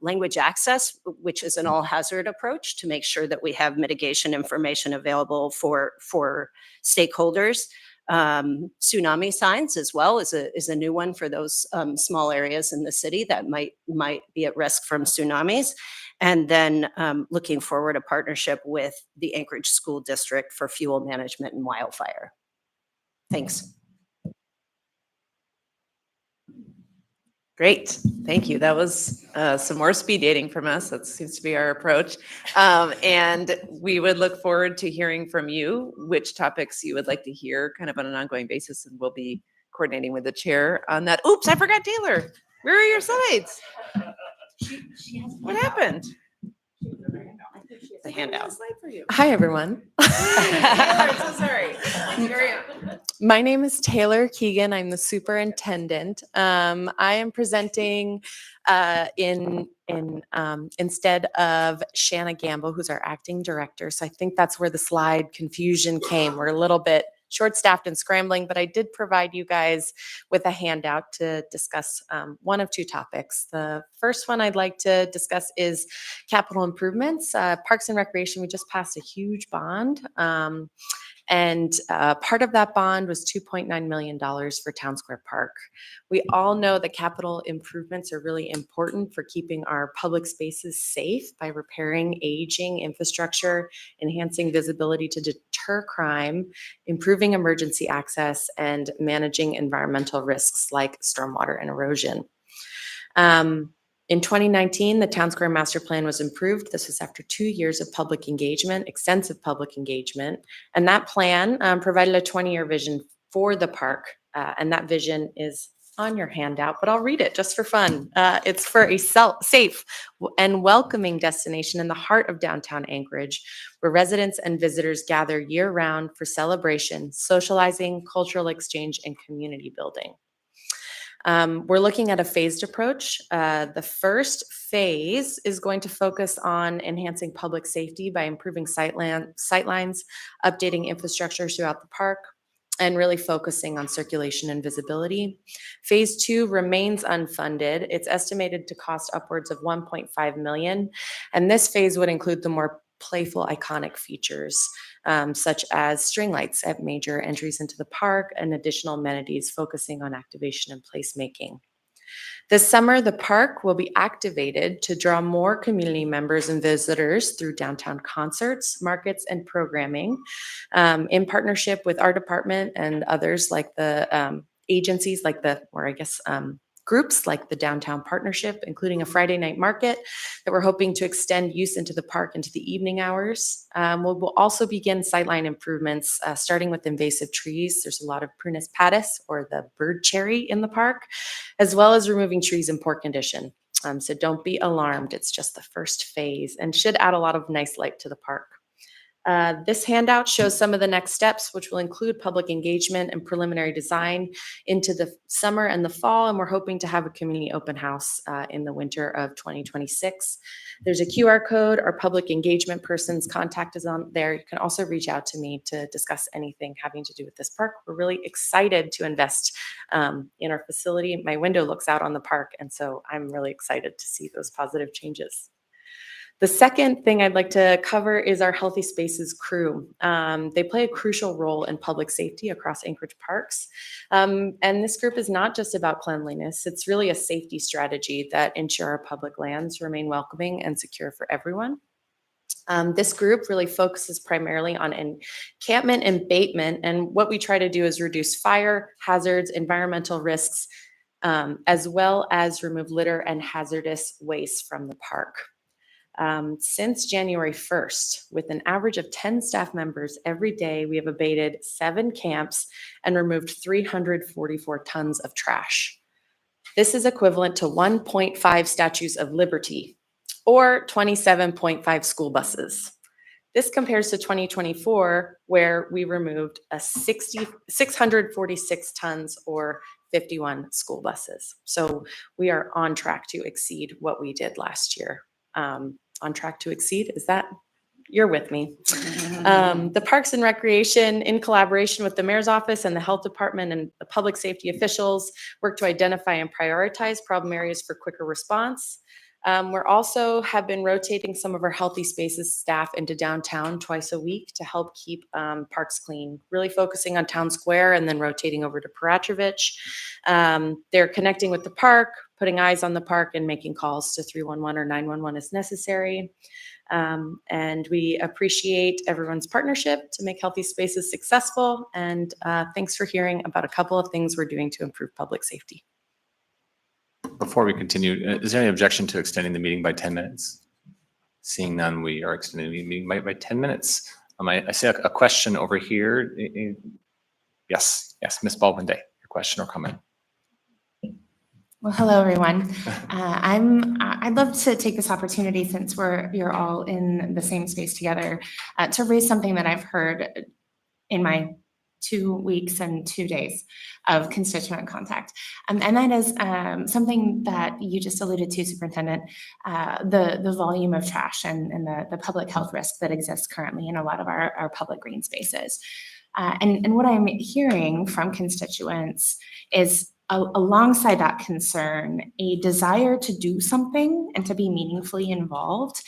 language access, which is an all hazard approach to make sure that we have mitigation information available for stakeholders. Tsunami signs as well is a new one for those small areas in the city that might be at risk from tsunamis. And then looking forward, a partnership with the Anchorage School District for fuel management and wildfire. Thanks. Great, thank you. That was some more speed dating from us. That seems to be our approach. And we would look forward to hearing from you which topics you would like to hear kind of on an ongoing basis, and we'll be coordinating with the chair on that. Oops, I forgot Taylor. Where are your slides? What happened? the handout. Hi, everyone. Taylor, so sorry. My name is Taylor Keegan. I'm the superintendent. I am presenting instead of Shanna Gamble, who's our acting director. So I think that's where the slide confusion came. We're a little bit short-staffed and scrambling, but I did provide you guys with a handout to discuss one of two topics. The first one I'd like to discuss is capital improvements. Parks and Recreation, we just passed a huge bond. And part of that bond was $2.9 million for Town Square Park. We all know that capital improvements are really important for keeping our public spaces safe by repairing aging infrastructure, enhancing visibility to deter crime, improving emergency access, and managing environmental risks like stormwater and erosion. In 2019, the Town Square Master Plan was improved. This was after 2 years of public engagement, extensive public engagement. And that plan provided a 20-year vision for the park. And that vision is on your handout, but I'll read it just for fun. It's for a safe and welcoming destination in the heart of downtown Anchorage, where residents and visitors gather year-round for celebration, socializing, cultural exchange, and community building. We're looking at a phased approach. The first phase is going to focus on enhancing public safety by improving sightlines, updating infrastructure throughout the park, and really focusing on circulation and visibility. Phase 2 remains unfunded. It's estimated to cost upwards of $1.5 million. And this phase would include the more playful, iconic features, such as string lights at major entries into the park and additional amenities focusing on activation and placemaking. This summer, the park will be activated to draw more community members and visitors through downtown concerts, markets, and programming in partnership with our department and others like the agencies, like groups like the Downtown Partnership, including a Friday night market that we're hoping to extend use into the park into the evening hours. We'll also begin sightline improvements, starting with invasive trees. There's a lot of Prunus patis, or the bird cherry, in the park, as well as removing trees in poor condition. So don't be alarmed. It's just the first phase and should add a lot of nice light to the park. This handout shows some of the next steps, which will include public engagement and preliminary design into the summer and the fall, and we're hoping to have a community open house in the winter of 2026. There's a QR code. Our public engagement person's contact is on there. You can also reach out to me to discuss anything having to do with this park. We're really excited to invest in our facility. My window looks out on the park, and so I'm really excited to see those positive changes. The second thing I'd like to cover is our Healthy Spaces crew. They play a crucial role in public safety across Anchorage parks. And this group is not just about cleanliness. It's really a safety strategy that ensure our public lands remain welcoming and secure for everyone. This group really focuses primarily on encampment and abatement. And what we try to do is reduce fire, hazards, environmental risks, as well as remove litter and hazardous waste from the park. Since January 1st, with an average of 10 staff members every day, we have abated 7 camps and removed 344 tons of trash. This is equivalent to 1.5 Statues of Liberty or 27.5 school buses. This compares to 2024, where we removed 646 tons or 51 school buses. So we are on track to exceed what we did last year. On track to exceed, is that, you're with me. The Parks and Recreation, in collaboration with the Mayor's Office and the Health Department and the public safety officials, work to identify and prioritize problem areas for quicker response. We're also have been rotating some of our Healthy Spaces staff into downtown twice a week to help keep parks clean, really focusing on Town Square and then rotating over to Peratrovich. They're connecting with the park, putting eyes on the park, and making calls to 311 or 911 as necessary. And we appreciate everyone's partnership to make Healthy Spaces successful. And thanks for hearing about a couple of things we're doing to improve public safety. Before we continue, is there any objection to extending the meeting by 10 minutes? Seeing none, we are extending the meeting by 10 minutes. I see a question over here. Yes, Ms. Baldwin Day, your question or comment. Well, hello, everyone. I'd love to take this opportunity, since you're all in the same space together, to raise something that I've heard in my 2 weeks and 2 days of constituent contact. And that is something that you just alluded to, Superintendent, the volume of trash and the public health risk that exists currently in a lot of our public green spaces. And what I'm hearing from constituents is, alongside that concern, a desire to do something and to be meaningfully involved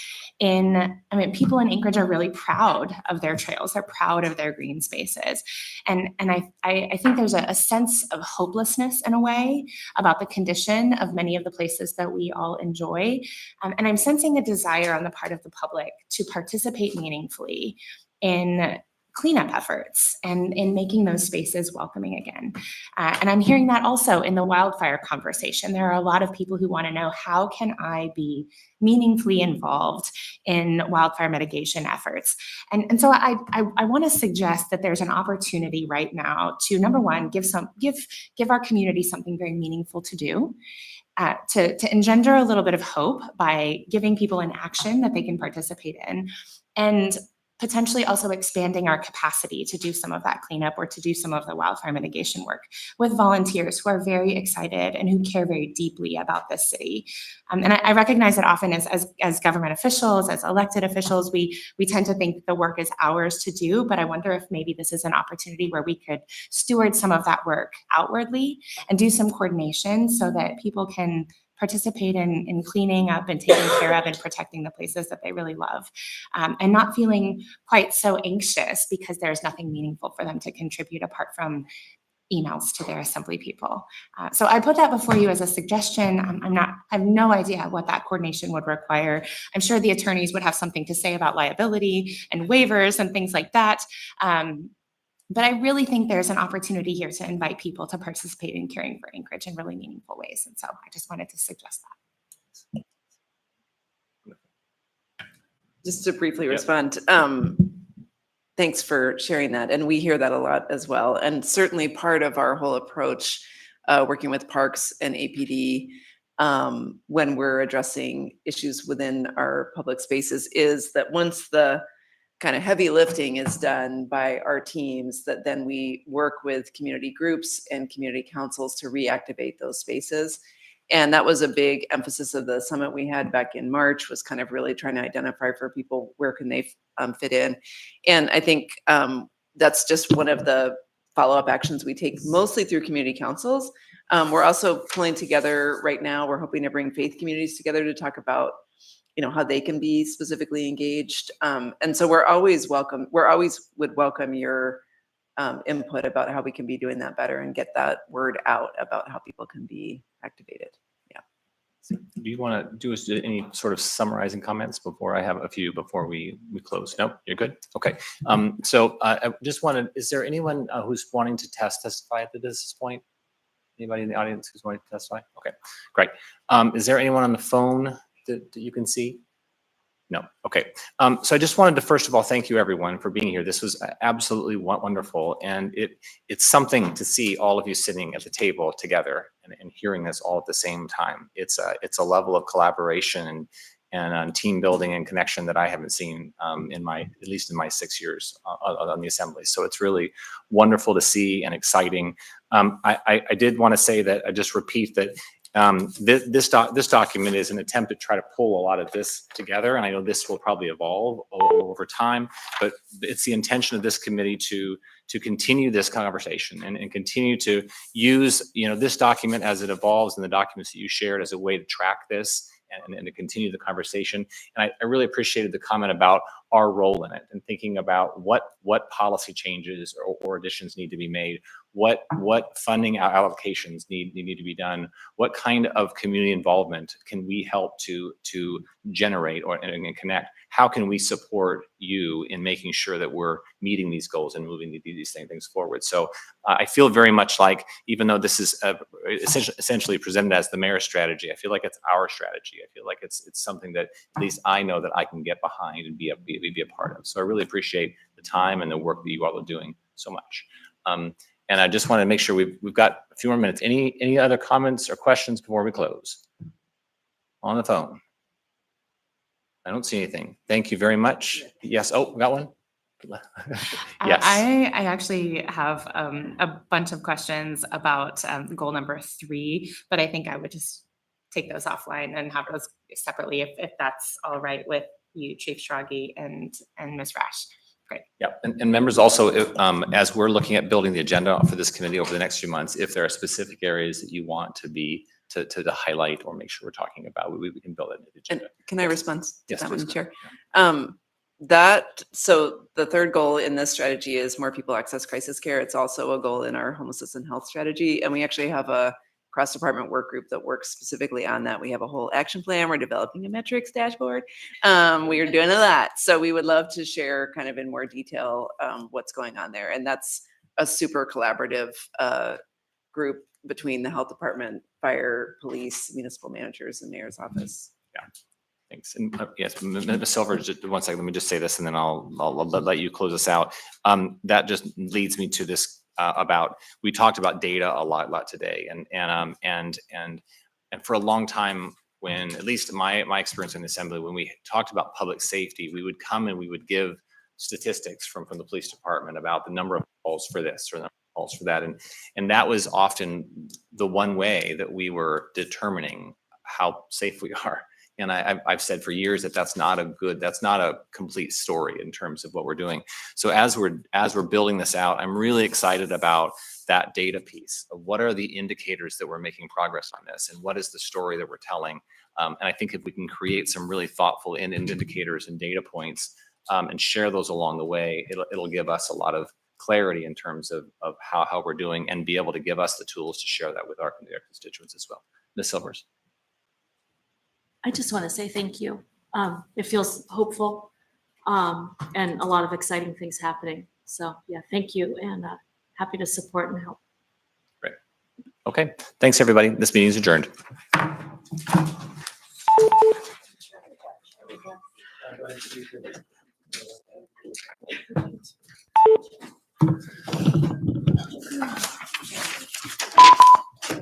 people in Anchorage are really proud of their trails. They're proud of their green spaces. And I think there's a sense of hopelessness, in a way, about the condition of many of the places that we all enjoy. And I'm sensing a desire on the part of the public to participate meaningfully in cleanup efforts and in making those spaces welcoming again. And I'm hearing that also in the wildfire conversation. There are a lot of people who want to know, how can I be meaningfully involved in wildfire mitigation efforts? And so I want to suggest that there's an opportunity right now to, number one, give our community something very meaningful to do. To engender a little bit of hope by giving people an action that they can participate in, and potentially also expanding our capacity to do some of that cleanup or to do some of the wildfire mitigation work with volunteers who are very excited and who care very deeply about this city. And I recognize that often as government officials, as elected officials, we tend to think that the work is ours to do, but I wonder if maybe this is an opportunity where we could steward some of that work outwardly and do some coordination so that people can participate in cleaning up and taking care of and protecting the places that they really love, and not feeling quite so anxious because there's nothing meaningful for them to contribute apart from emails to their assembly people. So I put that before you as a suggestion. I have no idea what that coordination would require. I'm sure the attorneys would have something to say about liability and waivers and things like that. But I really think there's an opportunity here to invite people to participate in caring for Anchorage in really meaningful ways. And so I just wanted to suggest that. Just to briefly respond, thanks for sharing that. And we hear that a lot as well. And certainly part of our whole approach, working with parks and APD, when we're addressing issues within our public spaces, is that once the kind of heavy lifting is done by our teams, that then we work with community groups and community councils to reactivate those spaces. And that was a big emphasis of the summit we had back in March, was kind of really trying to identify for people, where can they fit in. And I think that's just one of the follow-up actions we take, mostly through community councils. We're also pulling together right now, we're hoping to bring faith communities together to talk about how they can be specifically engaged. And so we're always would welcome your input about how we can be doing that better and get that word out about how people can be activated. Yeah. Do you want to do any sort of summarizing comments before I have a few before we close? No, you're good? Okay. So I just wanted, is there anyone who's wanting to testify at this point? Anybody in the audience who's wanting to testify? Okay, great. Is there anyone on the phone that you can see? No. Okay. So I just wanted to first of all thank you everyone for being here. This was absolutely wonderful, and it's something to see all of you sitting at the table together and hearing this all at the same time. It's a level of collaboration and team building and connection that I haven't seen at least in my 6 years on the assembly. So it's really wonderful to see and exciting. I did want to say that I just repeat that this document is an attempt to try to pull a lot of this together, and I know this will probably evolve over time, but it's the intention of this committee to continue this conversation and continue to use this document as it evolves and the documents that you shared as a way to track this and to continue the conversation. And I really appreciated the comment about our role in it and thinking about what policy changes or additions need to be made, what funding allocations need to be done, what kind of community involvement can we help to generate and connect. How can we support you in making sure that we're meeting these goals and moving these things forward? So I feel very much like, even though this is essentially presented as the mayor's strategy, I feel like it's our strategy. I feel like it's something that at least I know that I can get behind and be a part of. So I really appreciate the time and the work that you all are doing so much. And I just want to make sure we've got a few more minutes. Any other comments or questions before we close? On the phone. I don't see anything. Thank you very much. Yes. Oh, we got one. Yes. I actually have a bunch of questions about goal number 3, but I think I would just take those offline and have those separately if that's all right with you, Chief Schrage and Ms. Rash. Great. Yeah, and members also, as we're looking at building the agenda for this committee over the next few months, if there are specific areas that you want to highlight or make sure we're talking about, we can build it into the And agenda. can I respond to Yes, that please. one, Chair? So the third goal in this strategy is more people access crisis care. It's also a goal in our homelessness and health strategy. And we actually have a cross-department work group that works specifically on that. We have a whole action plan. We're developing a metrics dashboard. We are doing a lot. So we would love to share kind of in more detail what's going on there. And that's a super collaborative group between the health department, fire, police, municipal managers, and mayor's office. Yeah. Thanks. And yes, Ms. Silver, just 1 second, let me just say this and then I'll let you close us out. That just leads me to this about, we talked about data a lot today and for a long time, when, at least my experience in the assembly, when we talked about public safety, we would come and we would give statistics from the police department about the number of calls for this or the number of calls for that. And that was often the one way that we were determining how safe we are. And I've said for years that that's not a complete story in terms of what we're doing. So as we're building this out, I'm really excited about that data piece of what are the indicators that we're making progress on this and what is the story that we're telling. And I think if we can create some really thoughtful indicators and data points and share those along the way, it'll give us a lot of clarity in terms of how we're doing and be able to give us the tools to share that with our constituents as well. Ms. Silvers. I just want to say thank you. It feels hopeful and a lot of exciting things happening. So yeah, thank you and happy to support and help. Great. Okay. Thanks, everybody. This meeting is adjourned.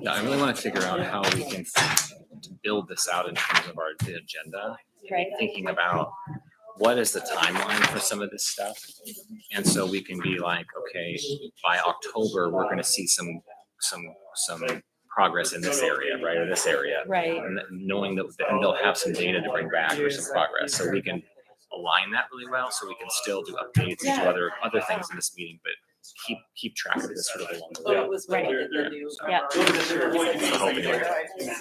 Yeah, I really want to figure out how we can build this out in terms of the agenda. Right. Thinking about what is the timeline for some of this stuff. And so we can be like, okay, by October, we're going to see some progress in this area, right? Or this area. Right. And knowing that, and they'll have some data to bring back or some progress. So we can align that really well so we can still do updates and do other things in this meeting, but keep track of this sort of along the way. Right. Yeah. Yeah. So hoping-